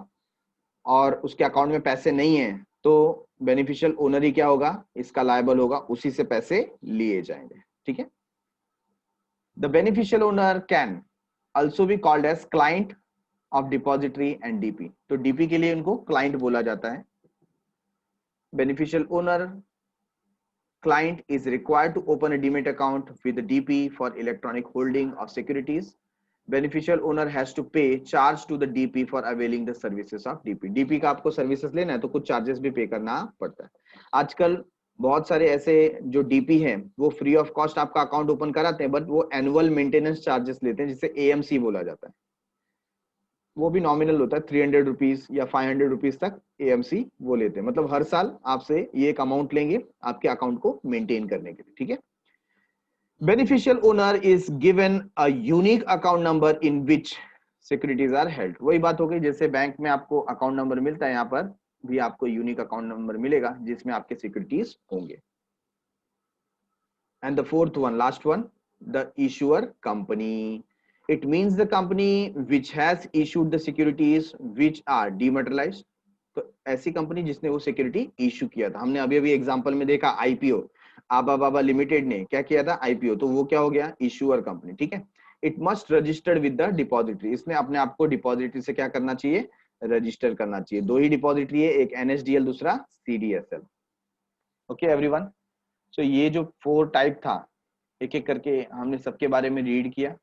और उसके अकाउंट में पैसे नहीं है, तो बेनिफिशियल ओनर ही क्या होगा? इसका लायबल होगा, उसी से पैसे लिए जाएंगे, ठीक है। The beneficial owner can also be called as client of depository and DP. तो डीपी के लिए उनको क्लाइंट बोला जाता है। Beneficial owner client is required to open a demat account with the DP for electronic holding of securities. Beneficial owner has to pay charge to the DP for availing the services of DP. DP का आपको services लेना है तो कुछ charges भी पे करना पड़ता है। आजकल बहुत सारे ऐसे जो डीपी हैं वो फ्री ऑफ कॉस्ट आपका अकाउंट ओपन कराते हैं, बट वो एनुअल मेंटेनेंस चार्जेस लेते हैं, जिसे एएमसी बोला जाता है। वो भी नॉमिनल होता है, 300 रुपीज या 500 रुपीज तक एएमसी वो लेते हैं, मतलब हर साल आपसे ये एक अमाउंट लेंगे आपके अकाउंट को मेंटेन करने के लिए, ठीक है। Beneficial owner is given a unique account number in which securities are held. वही बात हो गई, जैसे बैंक में आपको अकाउंट नंबर मिलता है, यहाँ पर भी आपको यूनिक अकाउंट नंबर मिलेगा जिसमें आपके सिक्योरिटीज होंगे। And the fourth one, last one, the issuer company. It means the company which has issued the securities which are dematerialized. तो ऐसी कंपनी जिसने वो सिक्योरिटी इश्यू किया था। हमने अभी अभी एग्जांपल में देखा आईपीओ, आबा बाबा लिमिटेड ने क्या किया था, आईपीओ, तो वो क्या हो गया, इश्यूअर कंपनी, ठीक है। It must registered with the depository. इसने अपने आप को डिपॉजिटरी से क्या करना चाहिए, रजिस्टर करना चाहिए। दो ही डिपॉजिटरी है, एक एनएसडीएल, दूसरा सीडीएसएल। ओके एवरीवन, तो ये जो 4 टाइप था, एक एक करके हमने सबके बारे में रीड किया।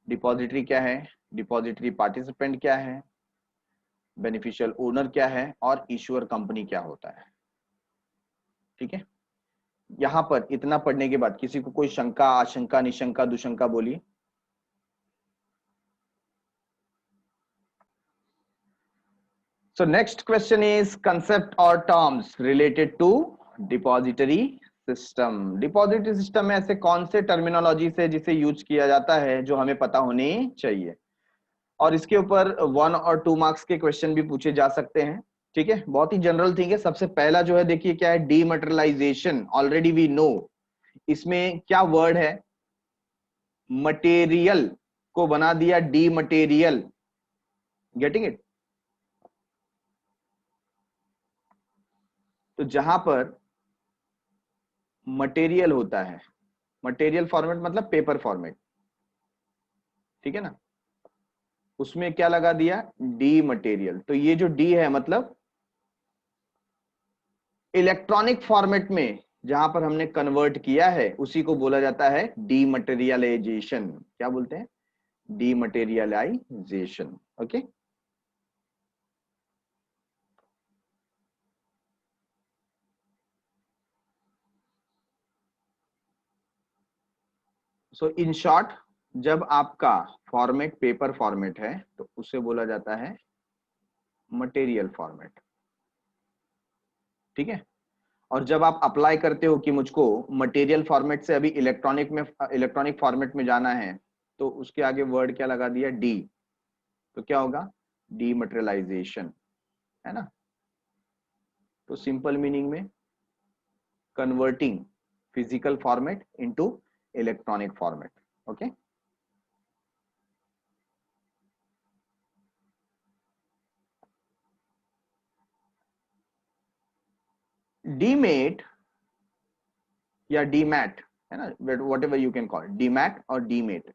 डिपॉजिटरी क्या है, डिपॉजिटरी पार्टिसिपेंट क्या है, बेनिफिशियल ओनर क्या है, और इश्यूअर कंपनी क्या होता है, ठीक है। यहां पर इतना पढ़ने के बाद किसी को कोई शंका, आशंका, निशंका, दुशंका बोलिए। So next question is concept or terms related to depository system. Depository system में ऐसे कौन से टर्मिनोलॉजी से जिसे यूज किया जाता है जो हमें पता होने चाहिए, और इसके ऊपर 1 और 2 मार्क्स के क्वेश्चन भी पूछे जा सकते हैं, ठीक है। बहुत ही जनरल थिंग है। सबसे पहला जो है देखिए क्या है, डीमटेरियलाइजेशन। ऑलरेडी वी नो इसमें क्या वर्ड है, मटेरियल को बना दिया डीमटेरियल। Getting it. तो जहां पर मटेरियल होता है, मटेरियल फॉर्मेट मतलब पेपर फॉर्मेट, ठीक है ना, उसमें क्या लगा दिया, डी मटेरियल। तो ये जो डी है मतलब इलेक्ट्रॉनिक फॉर्मेट में जहां पर हमने कन्वर्ट किया है उसी को बोला जाता है डीमटेरियलाइजेशन। क्या बोलते हैं, dematerialisation. Okay, so in short, जब आपका फॉर्मेट पेपर फॉर्मेट है तो उसे बोला जाता है मटेरियल फॉर्मेट, ठीक है। और जब आप अप्लाई करते हो कि मुझको मटेरियल फॉर्मेट से अभी इलेक्ट्रॉनिक फॉर्मेट में जाना है, तो उसके आगे वर्ड क्या लगा दिया, डी। तो क्या होगा, डीमटेरियलाइजेशन, है ना। तो सिंपल मीनिंग में converting physical format into electronic format. Okay, demat या डीमैट, है ना, what ever you can call demat और demat.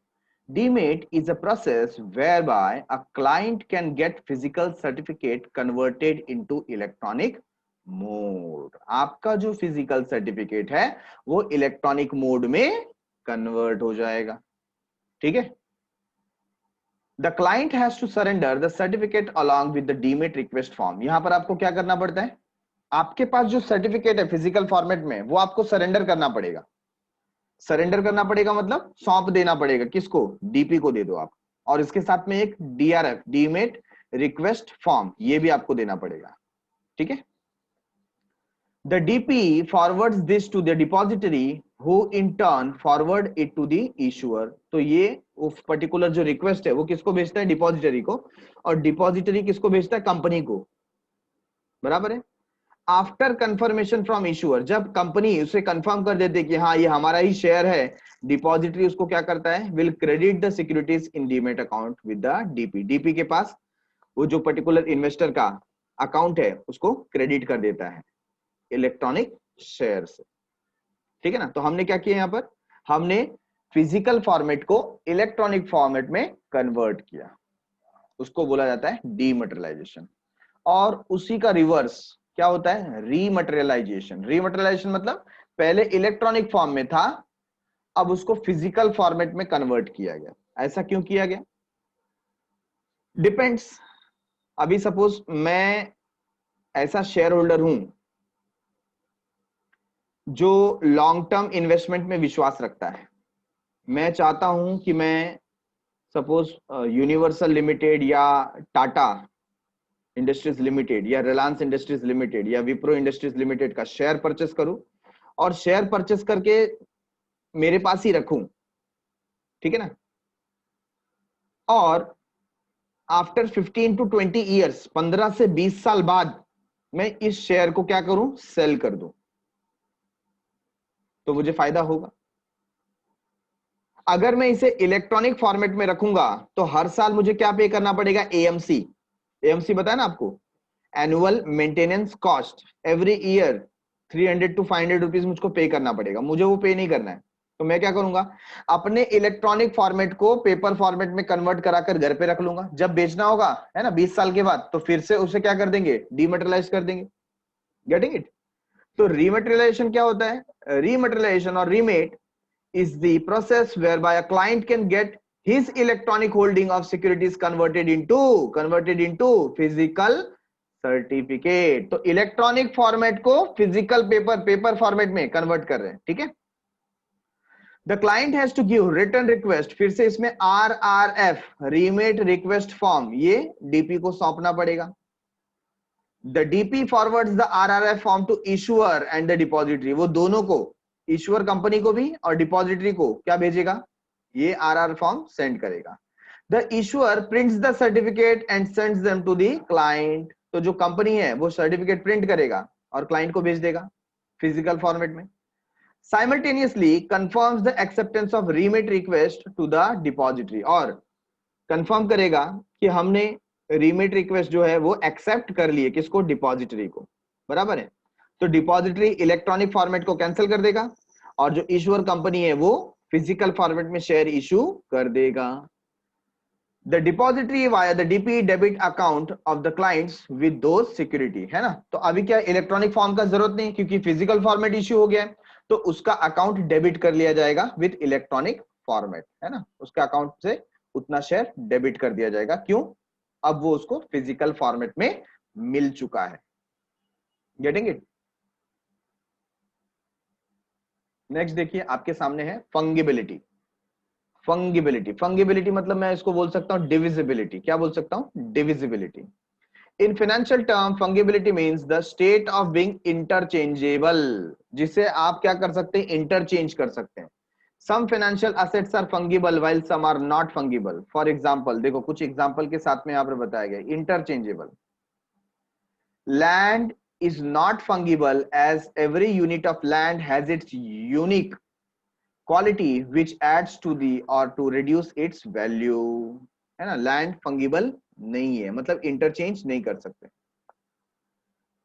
Demat is a process whereby a client can get physical certificate converted into electronic mode. आपका जो physical certificate है वो electronic mode में convert हो जाएगा, ठीक है। The client has to surrender the certificate along with the demat request form. यहां पर आपको क्या करना पड़ता है, आपके पास जो सर्टिफिकेट है फिजिकल फॉर्मेट में वो आपको सरेंडर करना पड़ेगा। सरेंडर करना पड़ेगा मतलब सौंप देना पड़ेगा, किसको, डीपी को दे दो आप। और इसके साथ में एक डीआरएफ, डीमेट रिक्वेस्ट फॉर्म, ये भी आपको देना पड़ेगा, ठीक है। The DP forwards this to the depository who in turn forward it to the issuer. तो ये उस पर्टिकुलर जो रिक्वेस्ट है वो किसको भेजता है, डिपॉजिटरी को, और डिपॉजिटरी किसको भेजता है, कंपनी को, बराबर है। आफ्टर कंफर्मेशन फ्रॉम इशूअर, जब कंपनी उसे कंफर्म कर देती है कि हाँ ये हमारा ही शेयर है, डिपॉजिटरी उसको क्या करता है, will credit the securities in demat account with the DP. DP के पास वो जो पर्टिकुलर इन्वेस्टर का अकाउंट है उसको क्रेडिट कर देता है इलेक्ट्रॉनिक शेयर से, ठीक है ना। तो हमने क्या किया, यहाँ पर हमने फिजिकल फॉर्मेट को इलेक्ट्रॉनिक फॉर्मेट में कन्वर्ट किया, उसको बोला जाता है डीमटेरियलाइजेशन। और उसी का रिवर्स क्या होता है, रीमटेरियलाइजेशन। रीमटेरियलाइजेशन मतलब पहले इलेक्ट्रॉनिक फॉर्म में था, अब उसको फिजिकल फॉर्मेट में कन्वर्ट किया गया। ऐसा क्यों किया गया, डिपेंड्स। अभी सपोज मैं ऐसा शेयर होल्डर हूं जो लॉन्ग टर्म इन्वेस्टमेंट में विश्वास रखता है, मैं चाहता हूं कि मैं सपोज यूनिवर्सल लिमिटेड या टाटा इंडस्ट्रीज लिमिटेड या रिलायंस इंडस्ट्रीज लिमिटेड या विप्रो इंडस्ट्रीज लिमिटेड का शेयर परचेस करूं और शेयर परचेस करके मेरे पास ही रखूं, ठीक है ना, और आफ्टर 15 टू 20 ईयर्स, 15 से 20 साल बाद मैं इस शेयर को क्या करूं, सेल कर दूं, तो मुझे फायदा होगा। अगर मैं इसे इलेक्ट्रॉनिक फॉर्मेट में रखूंगा तो हर साल मुझे क्या पे करना पड़ेगा, एएमसी। एएमसी बताया ना आपको, annual maintenance cost, every year 300 to 500 rupees मुझको पे करना पड़ेगा, मुझे वो पे नहीं करना है। तो मैं क्या करूंगा, अपने इलेक्ट्रॉनिक फॉर्मेट को पेपर फॉर्मेट में कन्वर्ट कराकर घर पे रख लूंगा, जब बेचना होगा है ना 20 साल के बाद, तो फिर से उसे क्या कर देंगे, डीमटेरियलाइज कर देंगे। Getting it? तो रीमटेरियलाइजेशन क्या होता है, रीमटेरियलाइजेशन और रीमेट is the process whereby a client can get his electronic holding of securities converted into physical certificate। तो इलेक्ट्रॉनिक फॉर्मेट को फिजिकल पेपर फॉर्मेट में कन्वर्ट कर रहे हैं, ठीक है। The client has to give return request, फिर से इसमें RRF रीमेट रिक्वेस्ट फॉर्म, ये डीपी को सौंपना पड़ेगा। The DP forwards the RRF form to issuer and the depository, वो दोनों को, इश्यूअर कंपनी को भी और डिपॉजिटरी को क्या भेजेगा, ये आरआर फॉर्म सेंड करेगा। The issuer prints the certificate and sends them to the client, तो जो कंपनी है वो सर्टिफिकेट प्रिंट करेगा और क्लाइंट को भेज देगा फिजिकल फॉर्मेट में। Simultaneously confirms the acceptance of remat request to the depository, और कंफर्म करेगा कि हमने रीमेट रिक्वेस्ट जो है वो एक्सेप्ट कर लिए, किसको, डिपॉजिटरी को, बराबर है। तो डिपॉजिटरी इलेक्ट्रॉनिक फॉर्मेट को कैंसिल कर देगा और जो इश्यूअर कंपनी है वो फिजिकल फॉर्मेट में शेयर इशू कर देगा। The depository via the DP debit account of the clients with those security, है ना। तो अभी क्या इलेक्ट्रॉनिक फॉर्म का जरूरत नहीं, क्योंकि फिजिकल फॉर्मेट इश्यू हो गया है, तो उसका अकाउंट डेबिट कर लिया जाएगा विद इलेक्ट्रॉनिक फॉर्मेट, है ना। उसके अकाउंट से उतना शेयर डेबिट कर दिया जाएगा, क्यों, अब वो उसको फिजिकल फॉर्मेट में मिल चुका है। Getting it? नेक्स्ट देखिए आपके सामने है फंगिबिलिटी। फंगिबिलिटी मतलब मैं इसको बोल सकता हूं डिविजिबिलिटी। क्या बोल सकता हूं, divisibility. In financial term fungibility means the state of being interchangeable, जिसे आप क्या कर सकते हैं, इंटरचेंज कर सकते हैं। Some financial assets are fungible while some are not fungible. For example, देखो कुछ एग्जांपल के साथ में यहां पर बताया गया, interchangeable. Land is not fungible as every unit of land has its unique quality which adds to the or to reduce its value, है ना। लैंड फंगिबल नहीं है, मतलब इंटरचेंज नहीं कर सकते।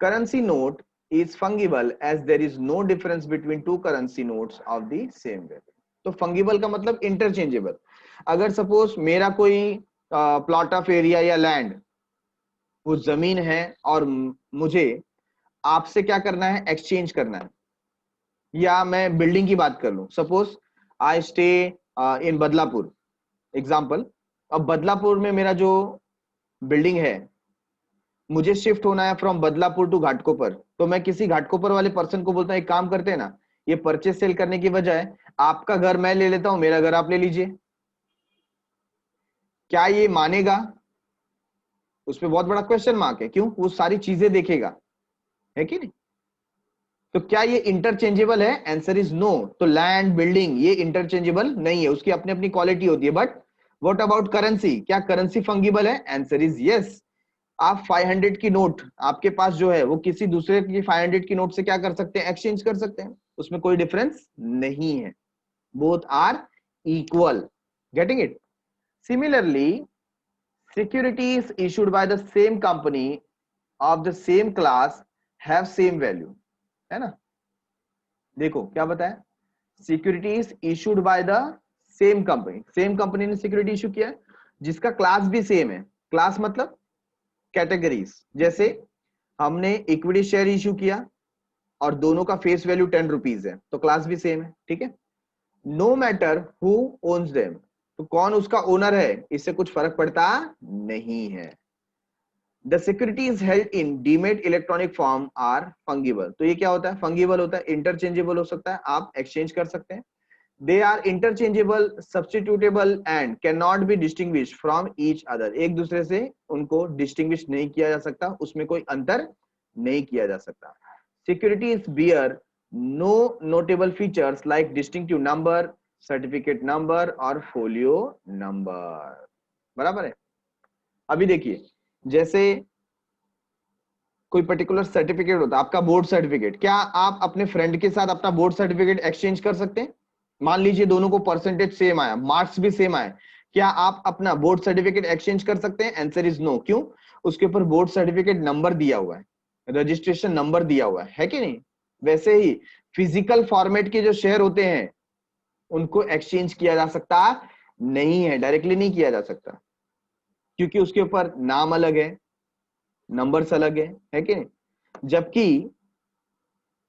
Currency note is fungible as there is no difference between two currency notes of the same value। तो fungible का मतलब इंटरचेंजेबल। अगर सपोज मेरा कोई प्लॉट ऑफ एरिया या लैंड, वो जमीन है और मुझे आपसे क्या करना है, एक्सचेंज करना है, या मैं बिल्डिंग की बात कर लूं, suppose I stay in Badlapur example. अब बदलापुर में मेरा जो बिल्डिंग है, मुझे शिफ्ट होना है फ्रॉम बदलापुर टू घाटकोपर, तो मैं किसी घाटकोपर वाले पर्सन को बोलता हूं एक काम करते हैं ना, ये परचेस सेल करने की बजाय आपका घर मैं ले लेता हूं, मेरा घर आप ले लीजिए। क्या ये मानेगा? उसमें बहुत बड़ा क्वेश्चन मार्क है, क्यों, वो सारी चीजें देखेगा, है कि नहीं। तो क्या ये इंटरचेंजेबल है? Answer is no. तो लैंड बिल्डिंग ये इंटरचेंजेबल नहीं है, उसकी अपनी अपनी क्वालिटी होती है। बट व्हाट अबाउट करेंसी, क्या करेंसी फंगिबल है? Answer is yes. आप 500 की नोट आपके पास जो है वो किसी दूसरे की 500 की नोट से क्या कर सकते हैं, एक्सचेंज कर सकते हैं, उसमें कोई डिफरेंस नहीं है, both are equal. Getting it? Similarly securities issued by the same company of the same class have same value, है ना। देखो क्या बताया, securities issued by the same company ने सिक्योरिटी इशू किया है जिसका क्लास भी सेम है। क्लास मतलब कैटेगरीज, जैसे हमने इक्विटी शेयर इशू किया और दोनों का फेस वैल्यू 10 रुपीज है, तो क्लास भी सेम है, ठीक है। No matter who owns them, तो कौन उसका ओनर है, इससे कुछ फर्क पड़ता नहीं है। The securities held in demat electronic form are fungible। तो ये क्या होता है, फंगिबल होता है, इंटरचेंजेबल हो सकता है, आप एक्सचेंज कर सकते हैं। They are interchangeable, substitutable and can not be distinguish from each other. एक दूसरे से उनको डिस्टिंग्विश नहीं किया जा सकता, उसमें कोई अंतर नहीं किया जा सकता। Securities bear no notable features like distinctive number, certificate number और फोलियो नंबर। बराबर है। अभी देखिए, जैसे कोई पर्टिकुलर सर्टिफिकेट होता है, आपका बोर्ड सर्टिफिकेट, क्या आप अपने फ्रेंड के साथ अपना बोर्ड सर्टिफिकेट एक्सचेंज कर सकते हैं? मान लीजिए दोनों को परसेंटेज सेम आया, मार्क्स भी सेम आए, क्या आप अपना बोर्ड सर्टिफिकेट एक्सचेंज कर सकते हैं? Answer is no. क्यों? उसके ऊपर बोर्ड सर्टिफिकेट नंबर दिया हुआ है, रजिस्ट्रेशन नंबर दिया हुआ है कि नहीं? वैसे ही फिजिकल फॉर्मेट के जो शेयर होते हैं उनको एक्सचेंज किया जा सकता नहीं है, डायरेक्टली नहीं किया जा सकता, क्योंकि उसके ऊपर नाम अलग है, नंबर्स अलग है कि नहीं? जबकि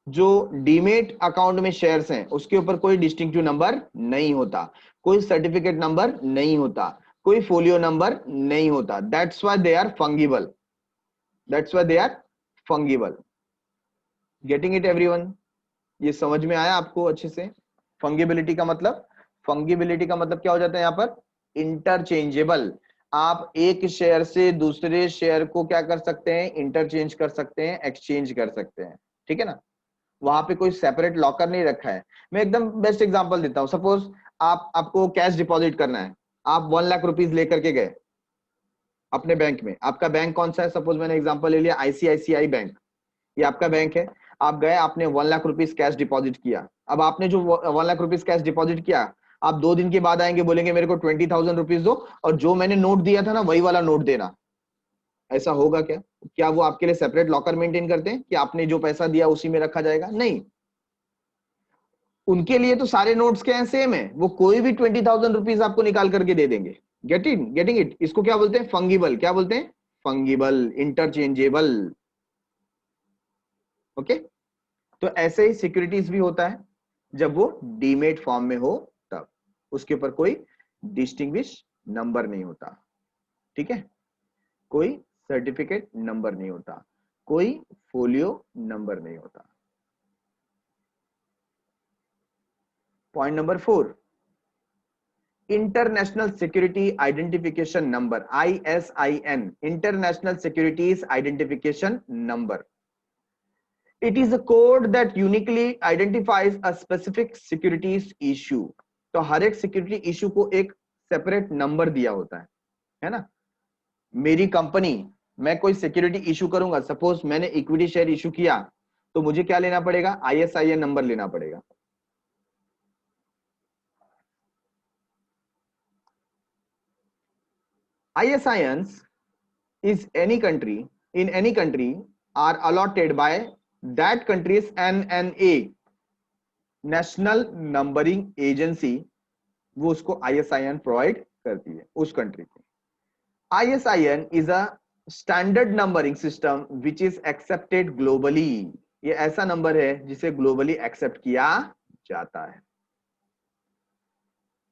जो डीमेट अकाउंट में शेयर्स हैं उसके ऊपर कोई डिस्टिंक्टिव नंबर नहीं होता, कोई सर्टिफिकेट नंबर नहीं होता, कोई फोलियो नंबर नहीं होता। That's why they are fungible, that's why they are fungible. Getting it everyone? ये समझ में आया आपको अच्छे से? फंगिबिलिटी का मतलब, फंगिबिलिटी का मतलब क्या हो जाता है यहाँ पर? इंटरचेंजेबल। आप एक शेयर से दूसरे शेयर को क्या कर सकते हैं? इंटरचेंज कर सकते हैं, एक्सचेंज कर सकते हैं, ठीक है ना? वहां पे कोई सेपरेट लॉकर नहीं रखा है। मैं एकदम बेस्ट एग्जांपल देता हूं। सपोज आपको कैश डिपॉजिट करना है, आप 1 लाख रुपीज लेकर के गए अपने बैंक में। आपका बैंक कौन सा है? सपोज मैंने एग्जांपल ले लिया आईसीआईसीआई बैंक, ये आपका बैंक है। आप गए, आपने 1 लाख रुपीज कैश डिपॉजिट किया। अब आपने जो 1 लाख रुपीज कैश डिपॉजिट किया, आप 2 दिन के बाद आएंगे, बोलेंगे मेरे को 20,000 रुपीज दो और जो मैंने नोट दिया था ना वही वाला नोट देना। ऐसा होगा क्या? क्या वो आपके लिए सेपरेट लॉकर मेंटेन करते हैं कि आपने जो पैसा दिया उसी में रखा जाएगा? नहीं, उनके लिए तो सारे नोट्स क्या है? सेम है। वो कोई भी 20,000 रुपीज आपको निकाल करके दे देंगे। Getting it? इसको क्या बोलते हैं? फंगिबल। क्या बोलते हैं? Fungible, interchangeable. ओके। तो ऐसे ही सिक्योरिटीज भी होता है, जब वो डीमेट फॉर्म में हो तब उसके ऊपर कोई डिस्टिंग्विश नंबर नहीं होता, ठीक है? कोई सर्टिफिकेट नंबर नहीं होता, कोई फोलियो नंबर नहीं होता। Point number 4, international security identification number, ISIN, international securities identification number. It is a code that uniquely identifies a specific securities issue. तो हर एक सिक्योरिटी इशू को एक सेपरेट नंबर दिया होता है ना? मेरी कंपनी, मैं कोई सिक्योरिटी इशू करूंगा, सपोज मैंने इक्विटी शेयर इशू किया, तो मुझे क्या लेना पड़ेगा? ISIN नंबर लेना पड़ेगा। ISINs is any country, in any country are allotted by that country's NNA, national numbering agency, वो उसको ISIN प्रोवाइड करती है उस कंट्री को। ISIN is a standard numbering system which is accepted globally. ये ऐसा नंबर है जिसे ग्लोबली एक्सेप्ट किया जाता है।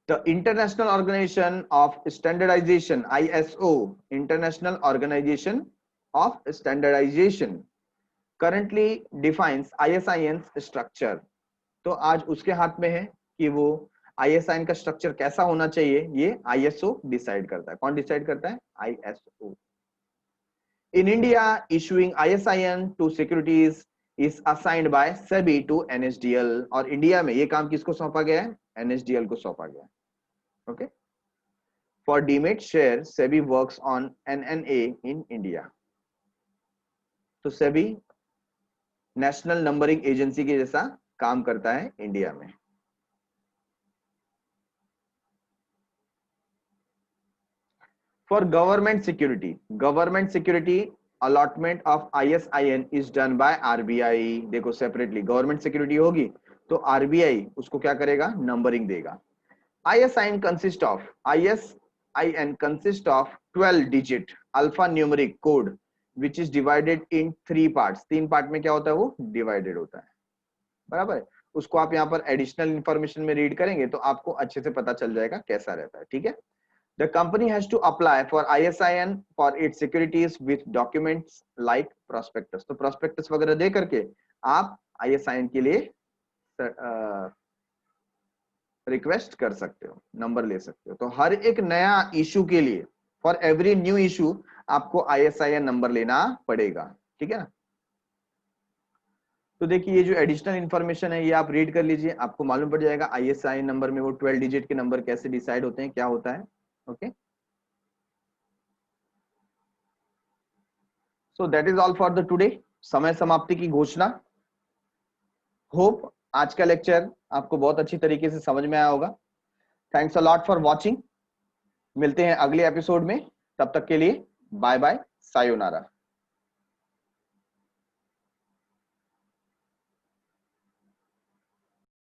The International Organization of Standardization, ISO, International Organization of Standardization, currently defines ISIN's structure. तो आज उसके हाथ में है कि वो ISIN का स्ट्रक्चर कैसा होना चाहिए, ये ISO डिसाइड करता है। कौन डिसाइड करता है? ISO. In India, issuing ISIN to securities is assigned by SEBI to NSDL. और इंडिया में ये काम किसको सौंपा गया है? NSDL को सौंपा गया है। Okay. For demat share, SEBI works on NNA in India. तो SEBI नेशनल नंबरिंग एजेंसी के जैसा काम करता है इंडिया में। For government security allotment of ISIN is done by RBI. देखो सेपरेटली गवर्नमेंट सिक्योरिटी होगी तो RBI उसको क्या करेगा? नंबरिंग देगा। ISIN consists of 12 digit alphanumeric code which is divided in 3 parts. 3 part में क्या होता है? वो डिवाइडेड होता है। बराबर है? उसको आप यहाँ पर एडिशनल इंफॉर्मेशन में रीड करेंगे तो आपको अच्छे से पता चल जाएगा कैसा रहता है, ठीक है? The company has to apply for ISIN for its securities with documents like prospectus. तो prospectus वगैरह दे करके आप ISIN के लिए रिक्वेस्ट कर सकते हो, नंबर ले सकते हो। तो हर एक नया इशू के लिए, फॉर एवरी न्यू इशू, आपको ISIN नंबर लेना पड़ेगा, ठीक है ना। तो देखिए ये जो एडिशनल इन्फॉर्मेशन है ये आप रीड कर लीजिए, आपको मालूम पड़ जाएगा ISIN नंबर में वो 12 डिजिट के नंबर कैसे डिसाइड होते हैं, क्या होता है। Okay, so that is all for the today. समय समाप्ति की घोषणा। होप आज का लेक्चर आपको बहुत अच्छी तरीके से समझ में आया होगा। Thanks a lot for watching. मिलते हैं अगले एपिसोड में, तब तक के लिए बाय बाय, सायोनारा।